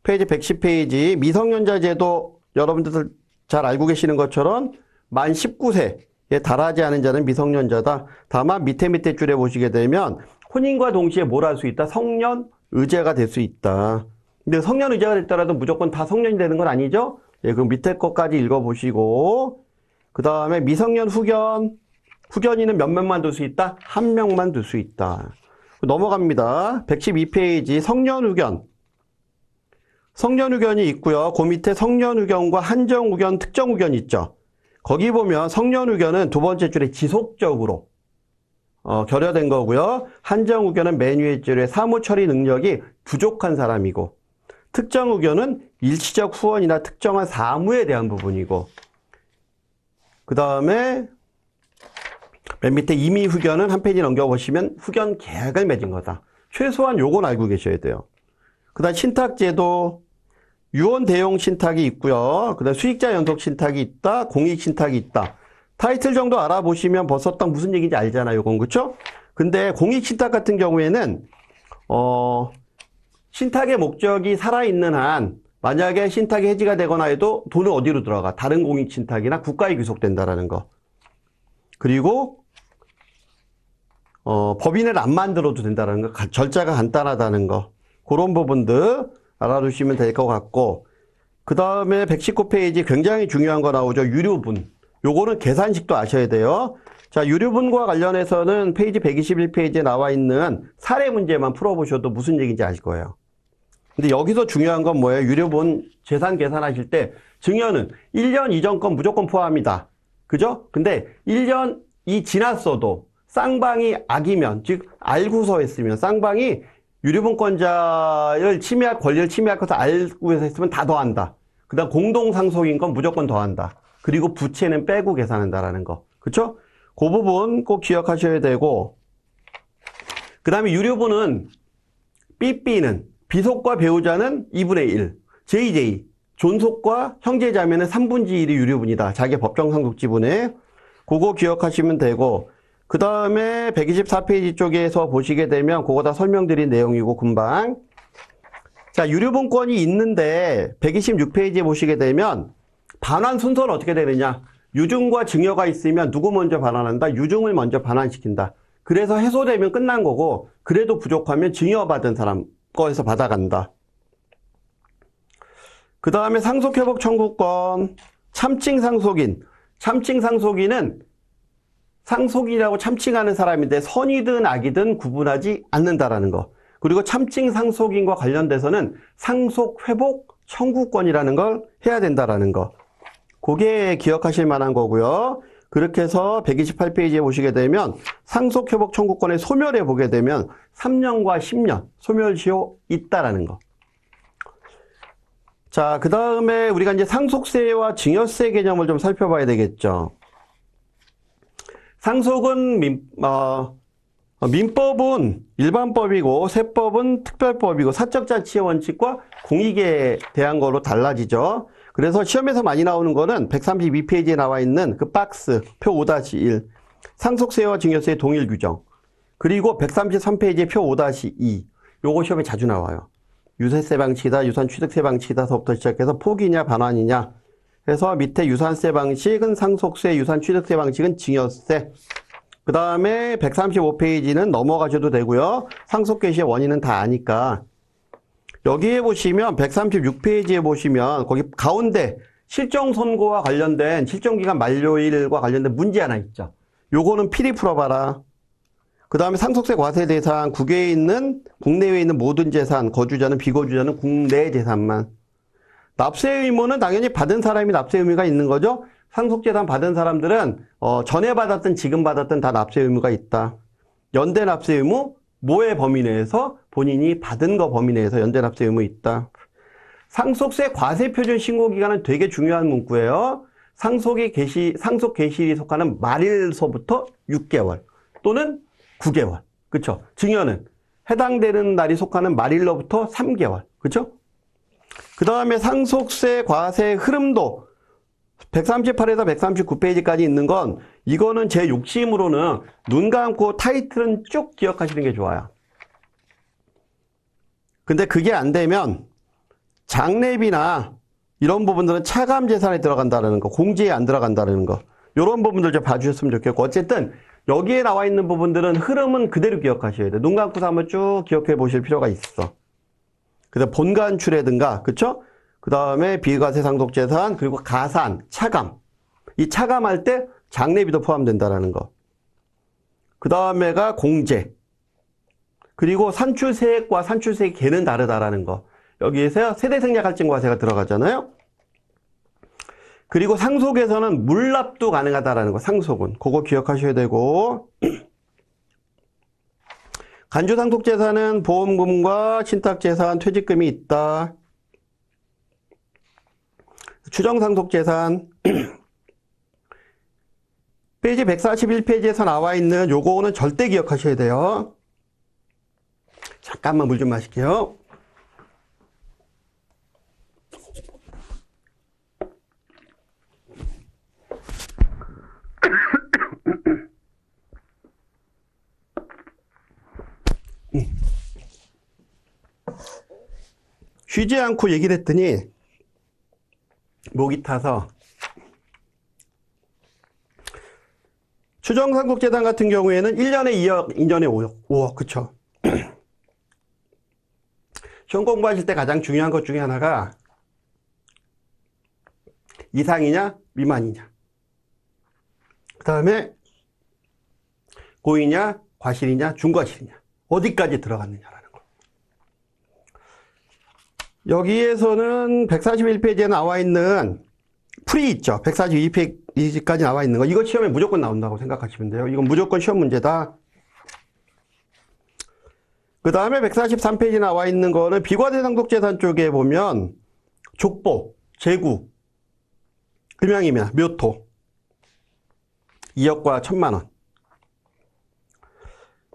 페이지 110페이지, 미성년자 제도 여러분들 잘 알고 계시는 것처럼 만 19세에 달하지 않은 자는 미성년자다. 다만 밑에 줄에 보시게 되면 혼인과 동시에 뭘 할 수 있다? 성년 의제가 될 수 있다. 근데 성년 의제가 됐더라도 무조건 다 성년이 되는 건 아니죠? 예, 그럼 밑에 것까지 읽어보시고, 그 다음에 미성년 후견인은 몇 명만 둘 수 있다? 한 명만 둘 수 있다. 넘어갑니다. 112페이지 성년 후견. 성년 후견이 있고요. 그 밑에 성년 후견과 한정 후견, 특정 후견이 있죠. 거기 보면 성년 후견은 두 번째 줄에 지속적으로 결여된 거고요. 한정 후견은 맨 위에 줄에 사무 처리 능력이 부족한 사람이고, 특정 후견은 일시적 후원이나 특정한 사무에 대한 부분이고, 그 다음에 맨 밑에 임의 후견은 한 페이지 넘겨보시면 후견 계약을 맺은 거다. 최소한 요건 알고 계셔야 돼요. 그 다음 신탁제도, 유언 대용 신탁이 있고요. 그 다음 수익자 연속 신탁이 있다. 공익 신탁이 있다. 타이틀 정도 알아보시면 벌써 딱 무슨 얘기인지 알잖아요. 이건 그렇죠? 근데 공익 신탁 같은 경우에는 신탁의 목적이 살아있는 한 만약에 신탁이 해지가 되거나 해도 돈은 어디로 들어가? 다른 공익 신탁이나 국가에 귀속된다라는 거. 그리고 법인을 안 만들어도 된다는 거. 절차가 간단하다는 거. 그런 부분들 알아두시면 될 것 같고, 그 다음에 119페이지 굉장히 중요한 거 나오죠. 유류분. 요거는 계산식도 아셔야 돼요. 자, 유류분과 관련해서는 페이지 121페이지에 나와 있는 사례 문제만 풀어보셔도 무슨 얘기인지 아실 거예요. 근데 여기서 중요한 건 뭐예요? 유류분 재산 계산하실 때 증여는 1년 이전 건 무조건 포함합니다. 그죠? 근데 1년이 지났어도 쌍방이 악이면, 즉 알고서 했으면, 쌍방이 유류분권자를 침해할 권리를 침해할 것을 알고 해서 했으면 다 더한다. 그 다음 공동상속인 건 무조건 더한다. 그리고 부채는 빼고 계산한다라는 거. 그쵸? 그 부분 꼭 기억하셔야 되고, 그 다음에 유류분은 삐삐는 비속과 배우자는 2분의 1, JJ, 존속과 형제자매는 3분의 1이 유류분이다. 자기 법정상속 지분에. 그거 기억하시면 되고, 그 다음에 124페이지 쪽에서 보시게 되면 그거 다 설명드린 내용이고 금방. 자, 유류분권이 있는데 126페이지에 보시게 되면 반환 순서는 어떻게 되느냐. 유증과 증여가 있으면 누구 먼저 반환한다? 유증을 먼저 반환시킨다. 그래서 해소되면 끝난 거고, 그래도 부족하면 증여받은 사람 거에서 받아간다. 그 다음에 상속회복 청구권, 참칭상속인. 참칭상속인은 상속이라고 참칭하는 사람인데 선이든 악이든 구분하지 않는다라는 거. 그리고 참칭상속인과 관련돼서는 상속회복 청구권이라는 걸 해야 된다라는 거. 그게 기억하실 만한 거고요. 그렇게 해서 128페이지에 보시게 되면 상속회복 청구권의 소멸해 보게 되면 3년과 10년 소멸시효 있다라는 거. 자, 그 다음에 우리가 이제 상속세와 증여세 개념을 좀 살펴봐야 되겠죠. 상속은 민법은 일반법이고 세법은 특별법이고 사적자치의 원칙과 공익에 대한 걸로 달라지죠. 그래서 시험에서 많이 나오는 거는 132페이지에 나와 있는 그 박스 표 5-1 상속세와 증여세의 동일 규정, 그리고 133페이지에 표 5-2 요거 시험에 자주 나와요. 유세세 방식이다, 유산취득세 방식이다서부터 시작해서 포기냐 반환이냐 해서 밑에 유산세 방식은 상속세, 유산취득세 방식은 증여세. 그 다음에 135페이지는 넘어가셔도 되고요. 상속개시의 원인은 다 아니까. 여기에 보시면 136페이지에 보시면 거기 가운데 실정선고와 관련된 실정기간 만료일과 관련된 문제 하나 있죠. 요거는 필히 풀어봐라. 그 다음에 상속세 과세 대상, 국외에 있는, 국내외에 있는 모든 재산, 거주자는 비거주자는 국내 재산만. 납세 의무는 당연히 받은 사람이 납세 의무가 있는 거죠. 상속재산 받은 사람들은 전에 받았든 지금 받았든 다 납세 의무가 있다. 연대 납세 의무, 뭐의 범위 내에서 본인이 받은 거 범위 내에서 연대 납세 의무 있다. 상속세 과세 표준 신고 기간은 되게 중요한 문구예요. 상속 개시일이 속하는 말일서부터 6개월 또는 9개월. 그쵸? 증여는 해당되는 날이 속하는 말일로부터 3개월. 그쵸? 그 다음에 상속세 과세 흐름도 138에서 139페이지까지 있는 건 이거는 제 욕심으로는 눈 감고 타이틀은 쭉 기억하시는 게 좋아요. 근데 그게 안 되면 장래비나 이런 부분들은 차감 재산에 들어간다는 거, 공제에 안 들어간다는 거. 이런 부분들 좀 봐주셨으면 좋겠고, 어쨌든 여기에 나와 있는 부분들은 흐름은 그대로 기억하셔야 돼요. 눈 감고서 한번 쭉 기억해 보실 필요가 있어. 그다음 본관출이라든가, 그쵸? 그 다음에 비과세 상속재산, 그리고 가산, 차감. 이 차감할 때 장래비도 포함된다라는 거. 그 다음에가 공제. 그리고 산출세액과 산출세액 개는 다르다라는 거. 여기에서 세대생략할증과세가 들어가잖아요. 그리고 상속에서는 물납도 가능하다라는 거. 상속은. 그거 기억하셔야 되고. 간주상속재산은 보험금과 신탁재산, 퇴직금이 있다. 추정상속재산. 페이지 141페이지에서 나와 있는 요거는 절대 기억하셔야 돼요. 잠깐만 물 좀 마실게요. 쉬지 않고 얘기를 했더니 목이 타서 추정상속재산 같은 경우에는 1년에 2억, 2년에 5억, 그쵸? 시험 공부하실 때 가장 중요한 것 중에 하나가 이상이냐, 미만이냐. 그 다음에 고의냐, 과실이냐, 중과실이냐. 어디까지 들어갔느냐라는 거. 여기에서는 141페이지에 나와 있는 풀이 있죠. 142페이지까지 나와 있는 거. 이거 시험에 무조건 나온다고 생각하시면 돼요. 이건 무조건 시험 문제다. 그 다음에 143페이지 나와 있는 거는 비과세 상속재산 쪽에 보면 족보, 재구, 금양이면 묘토 2억과 1,000만 원.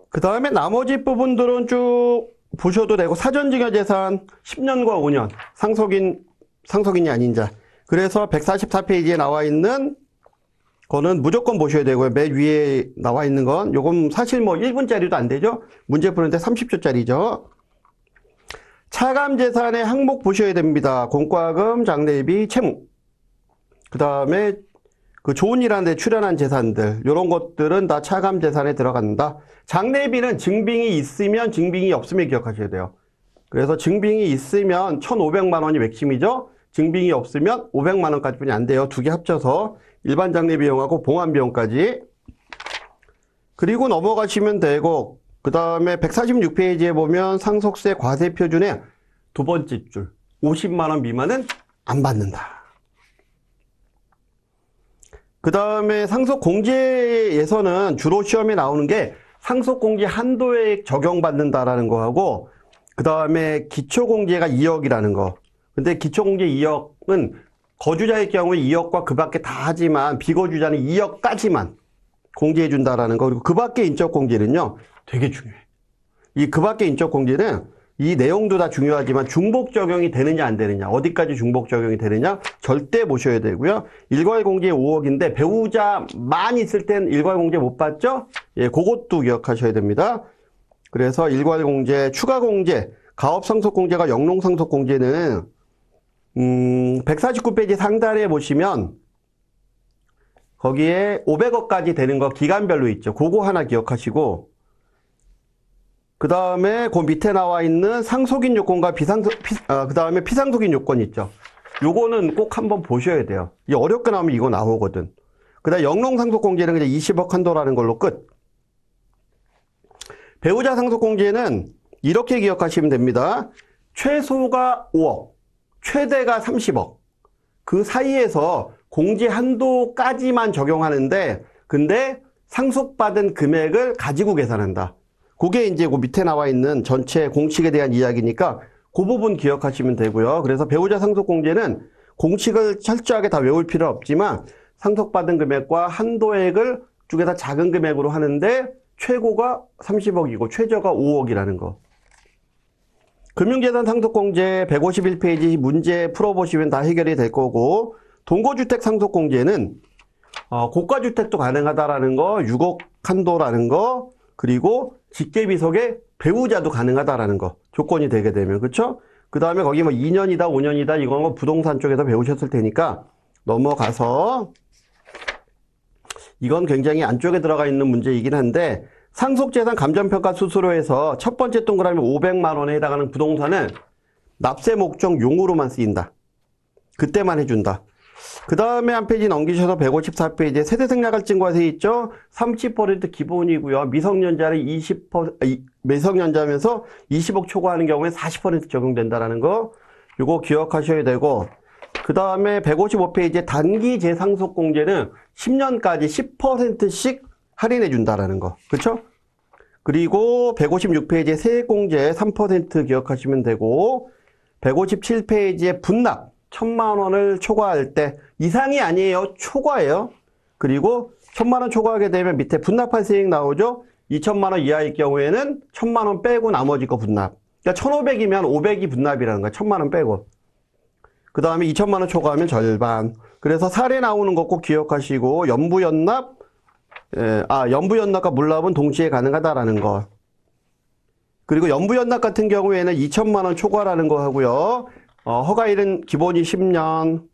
그 다음에 나머지 부분들은 쭉 보셔도 되고 사전증여재산 10년과 5년 상속인이 아닌 자. 그래서 144페이지에 나와 있는 거는 무조건 보셔야 되고요. 맨 위에 나와 있는 건 요건 사실 뭐 1분짜리도 안 되죠. 문제 푸는데 30초짜리죠. 차감재산의 항목 보셔야 됩니다. 공과금, 장래비, 채무. 그 다음에 그 좋은 일 하는데 출연한 재산들 요런 것들은 다 차감재산에 들어간다. 장래비는 증빙이 있으면 증빙이 없으면 기억하셔야 돼요. 그래서 증빙이 있으면 1,500만 원이 맥심이죠. 증빙이 없으면 500만 원까지뿐이 안 돼요. 두 개 합쳐서 일반 장례비용하고 봉환비용까지. 그리고 넘어가시면 되고 그 다음에 146페이지에 보면 상속세 과세표준의 두 번째 줄 50만 원 미만은 안 받는다. 그 다음에 상속공제에서는 주로 시험에 나오는 게 상속공제 한도액 적용받는다라는 거하고 그 다음에 기초공제가 2억이라는 거. 근데 기초공제 2억은 거주자의 경우에 2억과 그 밖에 다 하지만 비거주자는 2억까지만 공제해준다라는 거. 그리고 그 밖의 인적공제는요, 되게 중요해. 이 그 밖의 인적공제는 이 내용도 다 중요하지만 중복 적용이 되느냐 안 되느냐, 어디까지 중복 적용이 되느냐 절대 보셔야 되고요. 일괄공제 5억인데 배우자만 있을 땐 일괄공제 못 받죠? 예, 그것도 기억하셔야 됩니다. 그래서 일괄공제, 추가공제, 가업상속공제가 영농상속공제는 149페이지 상단에 보시면 거기에 500억까지 되는 거 기간별로 있죠. 그거 하나 기억하시고 그 다음에 그 밑에 나와 있는 상속인 요건과 그 다음에 피상속인 요건 있죠. 요거는 꼭 한번 보셔야 돼요. 이 어렵게 나오면 이거 나오거든. 그 다음 영농상속공제는 그냥 20억 한도라는 걸로 끝. 배우자 상속공제는 이렇게 기억하시면 됩니다. 최소가 5억, 최대가 30억. 그 사이에서 공제 한도까지만 적용하는데 근데 상속받은 금액을 가지고 계산한다. 그게 이제 그 밑에 나와 있는 전체 공칙에 대한 이야기니까 그 부분 기억하시면 되고요. 그래서 배우자 상속공제는 공칙을 철저하게 다 외울 필요 없지만 상속받은 금액과 한도액을 두 개 다 작은 금액으로 하는데 최고가 30억이고 최저가 5억이라는 거. 금융재산 상속공제 151페이지 문제 풀어보시면 다 해결이 될 거고 동거주택 상속공제는 고가주택도 가능하다라는 거, 6억 한도라는 거, 그리고 직계비속의 배우자도 가능하다라는 거. 조건이 되게 되면. 그쵸? 그 다음에 거기 뭐 2년이다, 5년이다, 이건 뭐 부동산 쪽에서 배우셨을 테니까 넘어가서 이건 굉장히 안쪽에 들어가 있는 문제이긴 한데 상속재산 감정평가 수수료에서 첫 번째 동그라미 500만 원에 해당하는 부동산은 납세 목적 용으로만 쓰인다. 그때만 해준다. 그 다음에 한 페이지 넘기셔서 154페이지에 세대생략할증과세 있죠? 30% 기본이고요. 미성년자는 미성년자면서 20억 초과하는 경우에 40% 적용된다라는 거. 요거 기억하셔야 되고. 그 다음에 155페이지에 단기 재상속공제는 10년까지 10%씩 할인해 준다라는 거. 그쵸? 그리고 156페이지에 세액공제 3% 기억하시면 되고, 157페이지에 분납 1,000만 원을 초과할 때 이상이 아니에요. 초과예요. 그리고 1,000만 원 초과하게 되면 밑에 분납한 세액 나오죠. 2,000만 원 이하일 경우에는 1,000만 원 빼고 나머지 거 분납. 그러니까 1,500이면 500이 분납이라는 거야. 1,000만 원 빼고. 그 다음에 2,000만 원 초과하면 절반. 그래서 사례 나오는 거 꼭 기억하시고 연부연납, 연부연납과 물납은 동시에 가능하다라는 거. 그리고 연부연납 같은 경우에는 2,000만 원 초과라는 거 하고요. 허가일은 기본이 10년.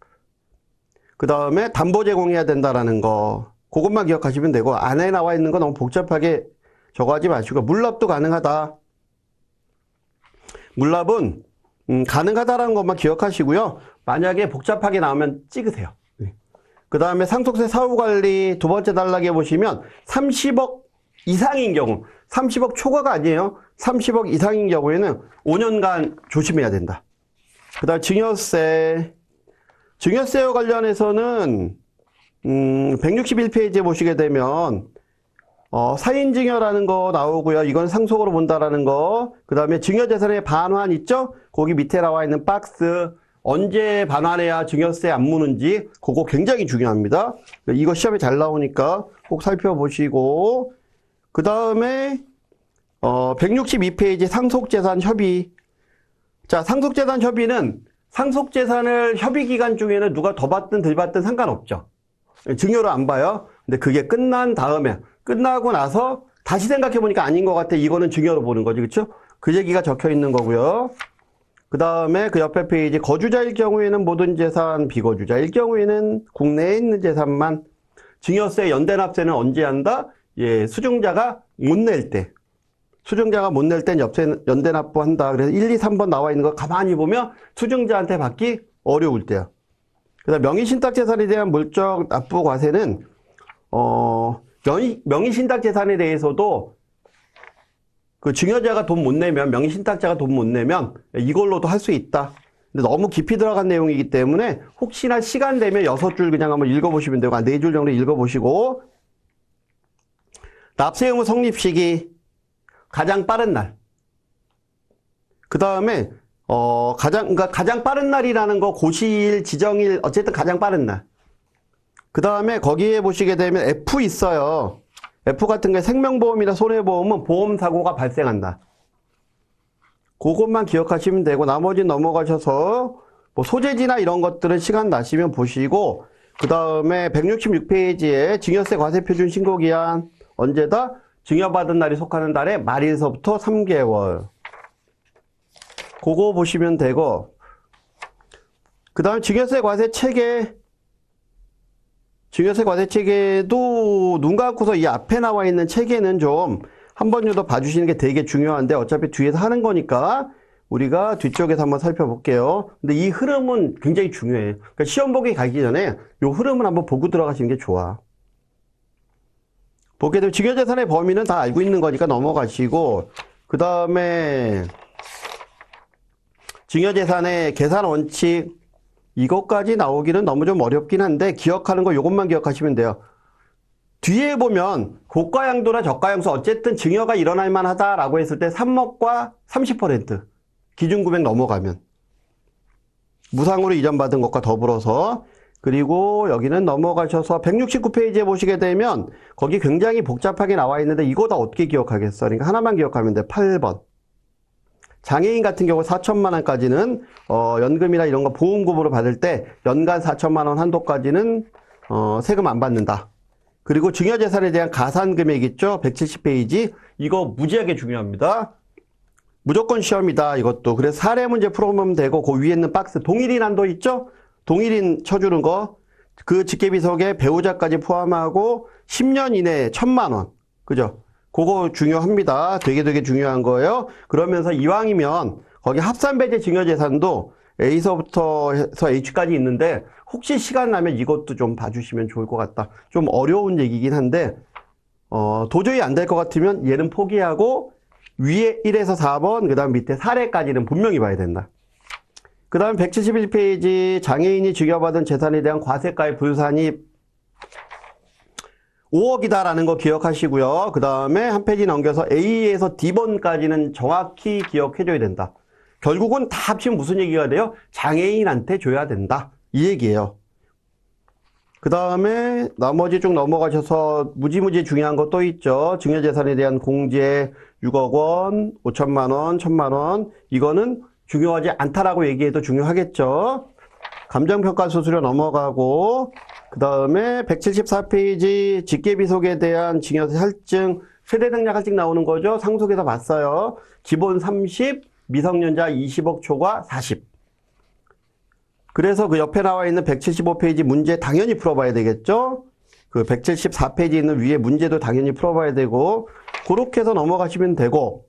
그 다음에 담보 제공해야 된다라는 거. 그것만 기억하시면 되고 안에 나와 있는 거 너무 복잡하게 적어하지 마시고 물납도 가능하다. 물납은 가능하다라는 것만 기억하시고요. 만약에 복잡하게 나오면 찍으세요. 그 다음에 상속세 사후관리 두 번째 단락에 보시면 30억 이상인 경우 30억 초과가 아니에요. 30억 이상인 경우에는 5년간 조심해야 된다. 그 다음 증여세와 관련해서는 161페이지에 보시게 되면 사인증여라는 거 나오고요. 이건 상속으로 본다라는 거. 그 다음에 증여재산의 반환 있죠? 거기 밑에 나와 있는 박스 언제 반환해야 증여세 안 무는지 그거 굉장히 중요합니다. 이거 시험에 잘 나오니까 꼭 살펴보시고 그 다음에 162페이지 상속재산 협의. 자, 상속재산 협의는 상속재산을 협의기간 중에는 누가 더 받든 덜 받든 상관없죠. 증여로 안 봐요. 근데 그게 끝나고 나서 다시 생각해보니까 아닌 것 같아. 이거는 증여로 보는 거지. 그쵸? 그 얘기가 적혀 있는 거고요. 그 다음에 그 옆에 페이지 거주자일 경우에는 모든 재산, 비거주자일 경우에는 국내에 있는 재산만. 증여세 연대납세는 언제 한다? 예, 수증자가 못 낼 때. 수증자가 못 낼 땐 연대납부한다. 그래서 1, 2, 3번 나와 있는 거 가만히 보면 수증자한테 받기 어려울 때요. 그다음 명의신탁재산에 대한 물적 납부 과세는 명의신탁재산에 대해서도 그 증여자가 돈 못 내면 명의신탁자가 돈 못 내면 이걸로도 할 수 있다. 근데 너무 깊이 들어간 내용이기 때문에 혹시나 시간 되면 6줄 그냥 한번 읽어보시면 되고 4줄 정도 읽어보시고 납세 의무 성립 시기 가장 빠른 날. 그 다음에 가장 빠른 날이라는 거 고시일, 지정일 어쨌든 가장 빠른 날. 그 다음에 거기에 보시게 되면 F 있어요. F 같은 게 생명보험이나 손해보험은 보험사고가 발생한다. 그것만 기억하시면 되고 나머지는 넘어가셔서 뭐 소재지나 이런 것들은 시간 나시면 보시고 그 다음에 166페이지에 증여세 과세표준 신고기한 언제다? 증여받은 날이 속하는 달에 말일서부터 3개월. 그거 보시면 되고 그 다음에 증여세 과세 체계도 눈 감고서 이 앞에 나와 있는 체계는 좀 한 번 정도 봐주시는 게 되게 중요한데 어차피 뒤에서 하는 거니까 우리가 뒤쪽에서 한번 살펴볼게요. 근데 이 흐름은 굉장히 중요해요. 그러니까 시험 보기 가기 전에 이 흐름을 한번 보고 들어가시는 게 좋아. 보게 되면 증여재산의 범위는 다 알고 있는 거니까 넘어가시고 그 다음에 증여재산의 계산 원칙 이것까지 나오기는 너무 좀 어렵긴 한데 기억하는 거 이것만 기억하시면 돼요. 뒤에 보면 고가양도나 저가양수 어쨌든 증여가 일어날 만하다라고 했을 때 3억과 30% 기준금액 넘어가면 무상으로 이전받은 것과 더불어서 그리고 여기는 넘어가셔서 169페이지에 보시게 되면 거기 굉장히 복잡하게 나와 있는데 이거 다 어떻게 기억하겠어? 그러니까 하나만 기억하면 돼. 8번. 장애인 같은 경우 4천만 원까지는 연금이나 이런 거 보험금으로 받을 때 연간 4천만 원 한도까지는 세금 안 받는다. 그리고 증여재산에 대한 가산금액 있죠? 170페이지. 이거 무지하게 중요합니다. 무조건 시험이다, 이것도. 그래서 사례 문제 풀어보면 되고, 그 위에 있는 박스, 동일인 한도 있죠? 동일인 쳐주는 거. 그 직계비속에 배우자까지 포함하고 10년 이내에 1,000만 원. 그죠? 그거 중요합니다. 되게 중요한 거예요. 그러면서 이왕이면 거기 합산배제 증여재산도 A서부터 해서 H까지 있는데 혹시 시간 나면 이것도 좀 봐주시면 좋을 것 같다. 좀 어려운 얘기긴 한데 도저히 안 될 것 같으면 얘는 포기하고 위에 1에서 4번 그 다음 밑에 사례까지는 분명히 봐야 된다. 그 다음 171페이지 장애인이 증여받은 재산에 대한 과세가의 분산이 5억이다라는 거 기억하시고요. 그 다음에 한 페이지 넘겨서 A에서 D번까지는 정확히 기억해줘야 된다. 결국은 다 합치면 무슨 얘기가 돼요? 장애인한테 줘야 된다. 이 얘기예요. 그 다음에 나머지 쭉 넘어가셔서 무지무지 중요한 거 또 있죠. 증여재산에 대한 공제 6억 원, 5천만 원, 1,000만 원. 이거는 중요하지 않다라고 얘기해도 중요하겠죠. 감정평가 수수료 넘어가고 그 다음에 174페이지 직계비속에 대한 증여세 할증 세대생략 할증 나오는 거죠. 상속에서 봤어요. 기본 30, 미성년자 20억 초과 40. 그래서 그 옆에 나와 있는 175페이지 문제 당연히 풀어봐야 되겠죠. 그 174페이지 있는 위에 문제도 당연히 풀어봐야 되고 그렇게 해서 넘어가시면 되고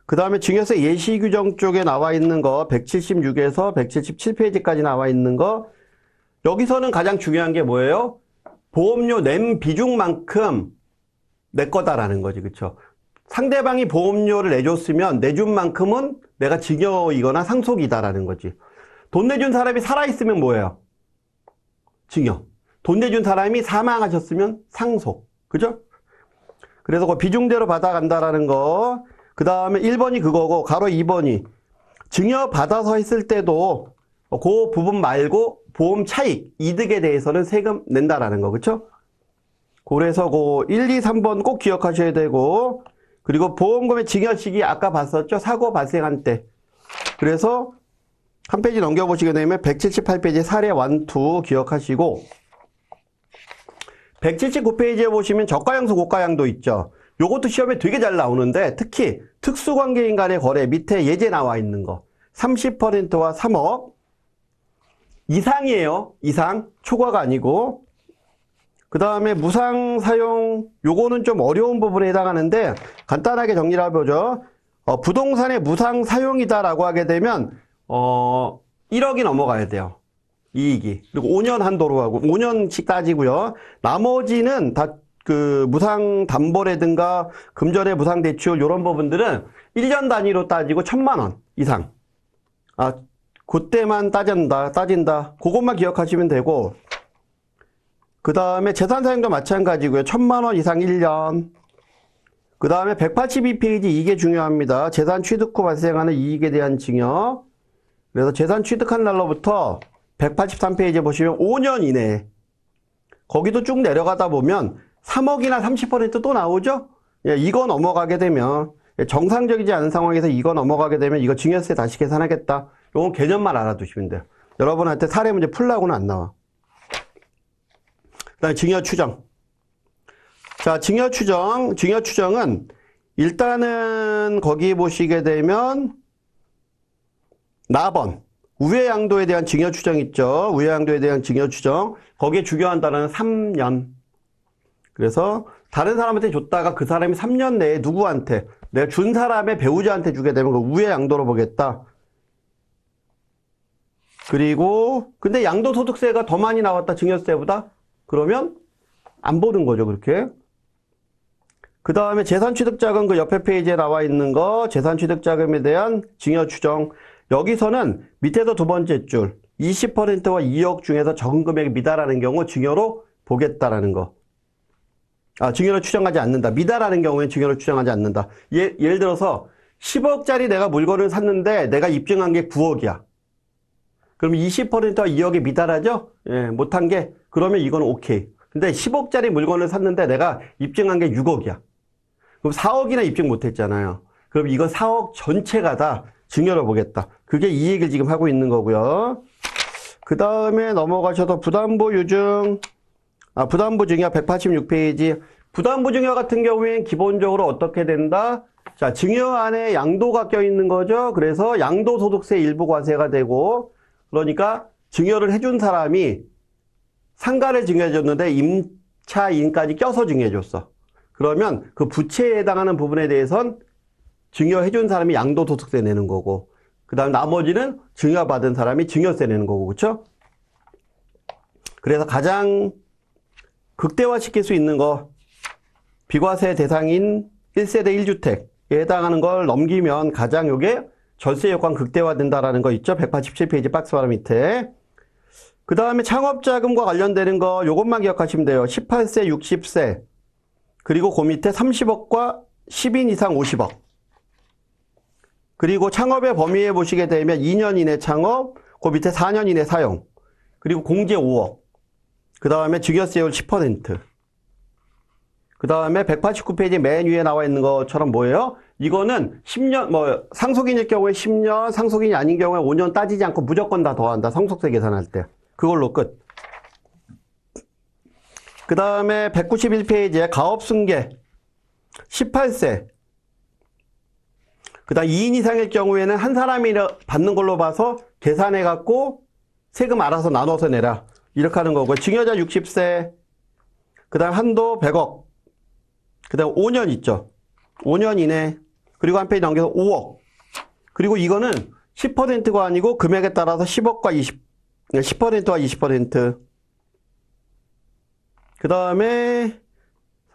그 다음에 증여세 예시 규정 쪽에 나와 있는 거 176에서 177페이지까지 나와 있는 거 여기서는 가장 중요한 게 뭐예요? 보험료 낸 비중만큼 내 거다라는 거지. 그쵸? 상대방이 보험료를 내줬으면 내준 만큼은 내가 증여이거나 상속이다라는 거지. 돈 내준 사람이 살아있으면 뭐예요? 증여. 돈 내준 사람이 사망하셨으면 상속. 그죠? 그래서 그 비중대로 받아간다라는 거. 그 다음에 1번이 그거고 가로 2번이 증여 받아서 했을 때도 그 부분 말고 보험 차익, 이득에 대해서는 세금 낸다라는 거. 그쵸? 그래서 그 1, 2, 3번 꼭 기억하셔야 되고 그리고 보험금의 증여 시기 아까 봤었죠? 사고 발생한 때. 그래서 한 페이지 넘겨보시게 되면 178페이지 사례 1, 2 기억하시고 179페이지에 보시면 저가양수 고가양도 있죠. 요것도 시험에 되게 잘 나오는데 특히 특수관계인 간의 거래 밑에 예제 나와 있는 거 30%와 3억 이상이에요. 이상. 초과가 아니고 그 다음에 무상 사용 요거는 좀 어려운 부분에 해당하는데 간단하게 정리를 해보죠. 부동산의 무상 사용이다라고 하게 되면 1억이 넘어가야 돼요. 이익이. 그리고 5년 한도로 하고 5년씩 따지고요. 나머지는 다 그 무상 담보라든가 금전의 무상 대출 이런 부분들은 1년 단위로 따지고 1,000만 원 이상. 그때만 따진다. 그것만 기억하시면 되고 그 다음에 재산 사용도 마찬가지고요. 1,000만 원 이상 1년. 그 다음에 182페이지 이게 중요합니다. 재산 취득 후 발생하는 이익에 대한 증여. 그래서 재산 취득한 날로부터 183페이지에 보시면 5년 이내에 거기도 쭉 내려가다 보면 3억이나 30%또 나오죠? 예, 이거 넘어가게 되면 정상적이지 않은 상황에서 이거 넘어가게 되면 이거 증여세 다시 계산하겠다. 요건 개념만 알아두시면 돼요. 여러분한테 사례 문제 풀라고는 안 나와. 그 다음에 증여 추정. 자, 증여 추정은 일단은 거기 보시게 되면 나번 우회 양도에 대한 증여 추정 있죠. 우회 양도에 대한 증여 추정. 거기에 중요한 단어는 3년. 그래서 다른 사람한테 줬다가 그 사람이 3년 내에 누구한테 내가 준 사람의 배우자한테 주게 되면 그 우회 양도로 보겠다. 그리고 근데 양도소득세가 더 많이 나왔다. 증여세보다. 그러면 안 보는 거죠. 그렇게. 그 다음에 재산취득자금 그 옆에 페이지에 나와 있는 거 재산취득자금에 대한 증여 추정. 여기서는 밑에서 두 번째 줄 20%와 2억 중에서 적은 금액이 미달하는 경우 증여로 보겠다라는 거. 증여로 추정하지 않는다. 미달하는 경우엔 증여로 추정하지 않는다. 예를 들어서 10억짜리 내가 물건을 샀는데 내가 입증한 게 9억이야. 그럼 20%와 2억이 미달하죠? 예, 못한 게 그러면 이건 오케이. 근데 10억짜리 물건을 샀는데 내가 입증한 게 6억이야. 그럼 4억이나 입증 못했잖아요. 그럼 이건 4억 전체가 다 증여로 보겠다. 그게 이 얘기를 지금 하고 있는 거고요. 그 다음에 넘어가셔서 부담보 유증, 부담보 증여 186페이지. 부담보 증여 같은 경우엔 기본적으로 어떻게 된다? 자, 증여 안에 양도가 껴있는 거죠. 그래서 양도소득세 일부 과세가 되고, 그러니까 증여를 해준 사람이 상가를 증여해줬는데 임차인까지 껴서 증여해줬어. 그러면 그 부채에 해당하는 부분에 대해선 증여해준 사람이 양도소득세 내는 거고, 그 다음 나머지는 증여받은 사람이 증여세 내는 거고, 그쵸? 그래서 가장 극대화시킬 수 있는 거, 비과세 대상인 1세대 1주택에 해당하는 걸 넘기면 가장 요게 절세 효과가 극대화된다라는 거 있죠? 187페이지 박스 바로 밑에. 그 다음에 창업자금과 관련되는 거 요것만 기억하시면 돼요. 18세, 60세. 그리고 그 밑에 30억과 10인 이상 50억. 그리고 창업의 범위에 보시게 되면 2년 이내 창업, 그 밑에 4년 이내 사용. 그리고 공제 5억. 그 다음에 증여세율 10%. 그 다음에 189페이지 맨 위에 나와 있는 것처럼 뭐예요? 이거는 10년, 상속인일 경우에 10년, 상속인이 아닌 경우에 5년 따지지 않고 무조건 다 더한다. 상속세 계산할 때. 그걸로 끝. 그 다음에 191페이지에 가업승계. 18세. 그 다음 2인 이상일 경우에는 한 사람이 받는 걸로 봐서 계산해갖고 세금 알아서 나눠서 내라. 이렇게 하는 거고요. 증여자 60세. 그 다음 한도 100억. 그 다음 5년 있죠. 5년 이내. 그리고 한 페이지 넘겨서 5억. 그리고 이거는 10%가 아니고 금액에 따라서 10억과 10%와 20%. 그 다음에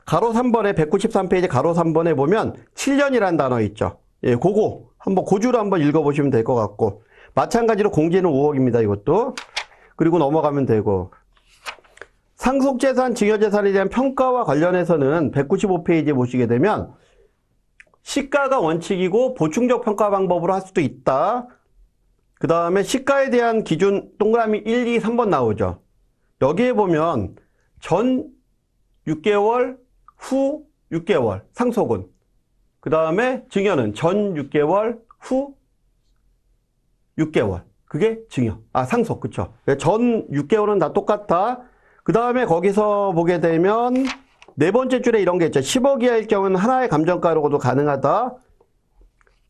가로 3번에 193페이지 가로 3번에 보면 7년이라는 단어 있죠. 예, 그거 한번 고주로 한번 읽어보시면 될 것 같고, 마찬가지로 공제는 5억입니다. 이것도. 그리고 넘어가면 되고, 상속재산, 증여재산에 대한 평가와 관련해서는 195페이지에 보시게 되면 시가가 원칙이고 보충적 평가 방법으로 할 수도 있다. 그 다음에 시가에 대한 기준 동그라미 1, 2, 3번 나오죠. 여기에 보면 전 6개월, 후 6개월 상속은, 그 다음에 증여는 전 6개월, 후 6개월. 그게 증여. 상속. 그쵸. 전 6개월은 다 똑같아. 그 다음에 거기서 보게 되면 네 번째 줄에 이런 게 있죠. 10억 이하일 경우는 하나의 감정가로도 가능하다.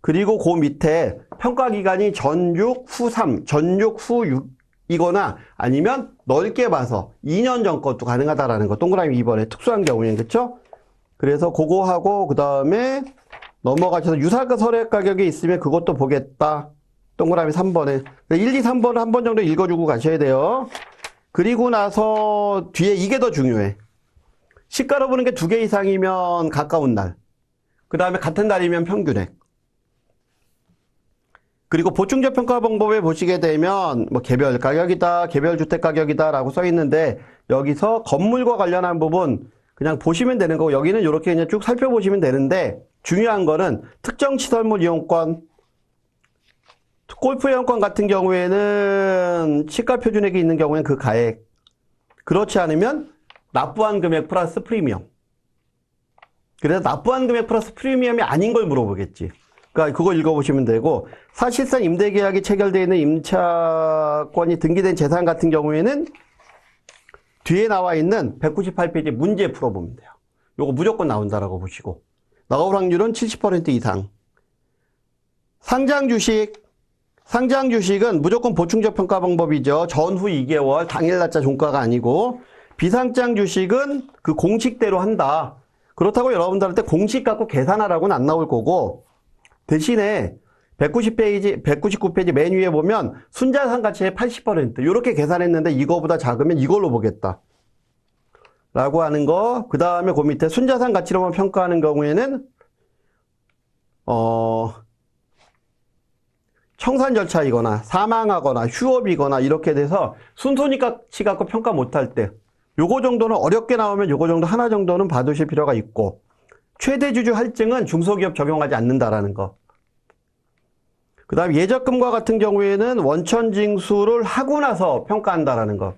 그리고 그 밑에 평가기간이 전 6, 후 3, 전 6, 후 6이거나 아니면 넓게 봐서 2년 전 것도 가능하다라는 거. 동그라미 2번에 특수한 경우에는. 그쵸? 그래서 그거 하고 그 다음에 넘어가셔서 유사가 설액 가격이 있으면 그것도 보겠다. 동그라미 3번에. 1, 2, 3번을 한 번 정도 읽어주고 가셔야 돼요. 그리고 나서 뒤에 이게 더 중요해. 시가로 보는 게 2개 이상이면 가까운 날. 그 다음에 같은 날이면 평균액. 그리고 보충적 평가 방법에 보시게 되면 뭐 개별 가격이다, 개별 주택 가격이다 라고 써 있는데, 여기서 건물과 관련한 부분 그냥 보시면 되는 거고, 여기는 이렇게 그냥 쭉 살펴보시면 되는데, 중요한 거는 특정 시설물 이용권, 골프 이용권 같은 경우에는 시가 표준액이 있는 경우에는 그 가액. 그렇지 않으면 납부한 금액 플러스 프리미엄. 그래서 납부한 금액 플러스 프리미엄이 아닌 걸 물어보겠지. 그러니까 그거 읽어보시면 되고, 사실상 임대계약이 체결되어 있는 임차권이 등기된 재산 같은 경우에는 뒤에 나와 있는 198페이지 문제 풀어보면 돼요. 요거 무조건 나온다라고 보시고, 나올 확률은 70% 이상. 상장 주식은 무조건 보충적 평가 방법이죠. 전후 2개월 당일 날짜 종가가 아니고, 비상장 주식은 그 공식대로 한다. 그렇다고 여러분들한테 공식 갖고 계산하라고는 안 나올 거고, 대신에 199페이지 맨 위에 보면 순자산 가치의 80% 이렇게 계산했는데 이거보다 작으면 이걸로 보겠다 라고 하는 거. 그 다음에 그 밑에 순자산 가치로만 평가하는 경우에는 청산 절차이거나 사망하거나 휴업이거나 이렇게 돼서 순손익 가치 갖고 평가 못할 때 요거 정도는 어렵게 나오면 요거 정도 하나 정도는 봐두실 필요가 있고, 최대 주주 할증은 중소기업 적용하지 않는다라는 거. 그 다음 예적금과 같은 경우에는 원천징수를 하고 나서 평가한다라는 거.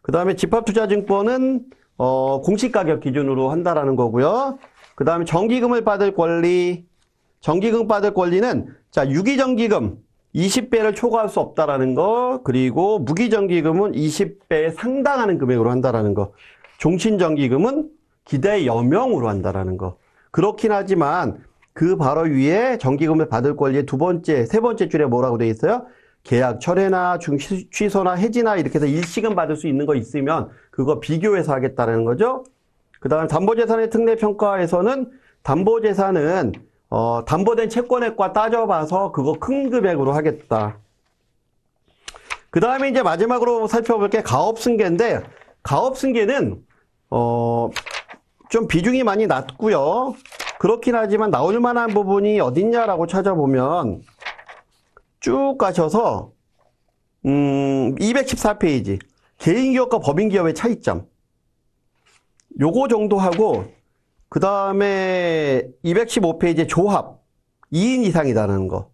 그 다음에 집합투자증권은 공시가격 기준으로 한다라는 거고요. 그 다음에 정기금을 받을 권리, 정기금 받을 권리는 자 유기정기금 20배를 초과할 수 없다라는 거, 그리고 무기정기금은 20배에 상당하는 금액으로 한다라는 거, 종신정기금은 기대 여명으로 한다라는 거. 그렇긴 하지만 그 바로 위에 정기금을 받을 권리의 세 번째 줄에 뭐라고 되어 있어요? 계약 철회나 취소나 해지나 이렇게 해서 일시금 받을 수 있는 거 있으면 그거 비교해서 하겠다는 거죠. 그 다음 담보재산의 특례평가에서는 담보재산은 담보된 채권액과 따져봐서 그거 큰 금액으로 하겠다. 그 다음에 이제 마지막으로 살펴볼 게 가업승계인데, 가업승계는 좀 비중이 많이 낮고요. 그렇긴 하지만 나올 만한 부분이 어딨냐라고 찾아보면 쭉 가셔서 214페이지 개인기업과 법인기업의 차이점 요거 정도 하고, 그 다음에 215페이지에 조합 2인 이상이라는 거,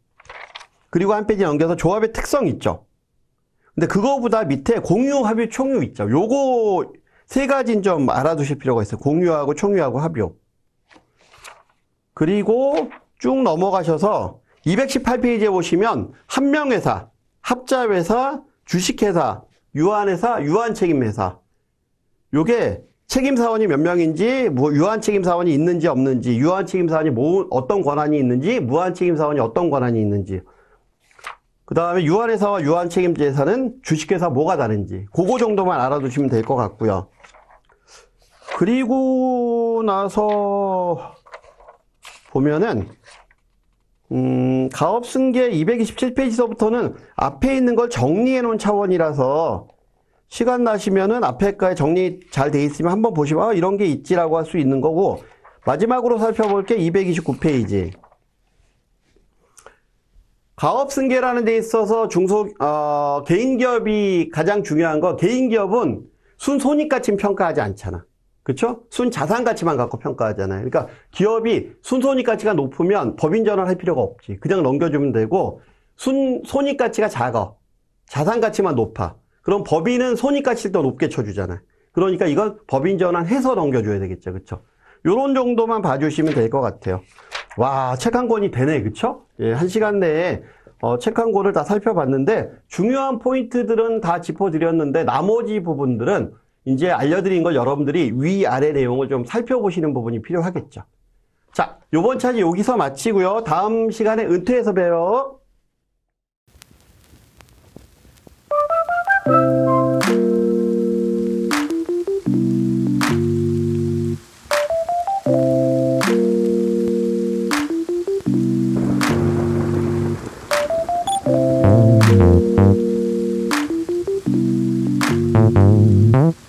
그리고 한 페이지 넘겨서 조합의 특성 있죠. 근데 그거보다 밑에 공유, 합유, 총유 있죠. 요거 세 가지는 좀 알아두실 필요가 있어요. 공유하고 총유하고 합유. 그리고 쭉 넘어가셔서 218페이지에 보시면 한명회사, 합자회사, 주식회사, 유한회사, 유한책임회사. 요게 책임사원이 몇 명인지, 유한책임사원이 있는지 없는지, 유한책임사원이 어떤 권한이 있는지, 무한책임사원이 어떤 권한이 있는지. 그 다음에 유한회사와 유한책임제사는 주식회사 뭐가 다른지, 그거 정도만 알아두시면 될 것 같고요. 그리고 나서 보면은 가업승계 227페이지서부터는 앞에 있는 걸 정리해 놓은 차원이라서 시간 나시면은 앞에까지 정리 잘 돼 있으면 한번 보시면 이런 게 있지라고 할 수 있는 거고, 마지막으로 살펴볼 게 229페이지. 가업승계라는 데 있어서 개인기업이 가장 중요한 거, 개인기업은 순손익가치 평가하지 않잖아. 그쵸? 순자산가치만 갖고 평가하잖아요. 그러니까 기업이 순손익가치가 높으면 법인전환 할 필요가 없지. 그냥 넘겨주면 되고, 순손익가치가 작아. 자산가치만 높아. 그럼 법인은 손익가치를 더 높게 쳐주잖아요. 그러니까 이건 법인전환 해서 넘겨줘야 되겠죠. 그쵸? 요런 정도만 봐주시면 될 것 같아요. 와, 책 한 권이 되네. 그쵸? 예, 1시간 내에 책 한 권을 다 살펴봤는데 중요한 포인트들은 다 짚어드렸는데 나머지 부분들은 이제 알려드린 걸 여러분들이 위아래 내용을 좀 살펴보시는 부분이 필요하겠죠. 자, 요번 차지 여기서 마치고요. 다음 시간에 은퇴해서 봬요.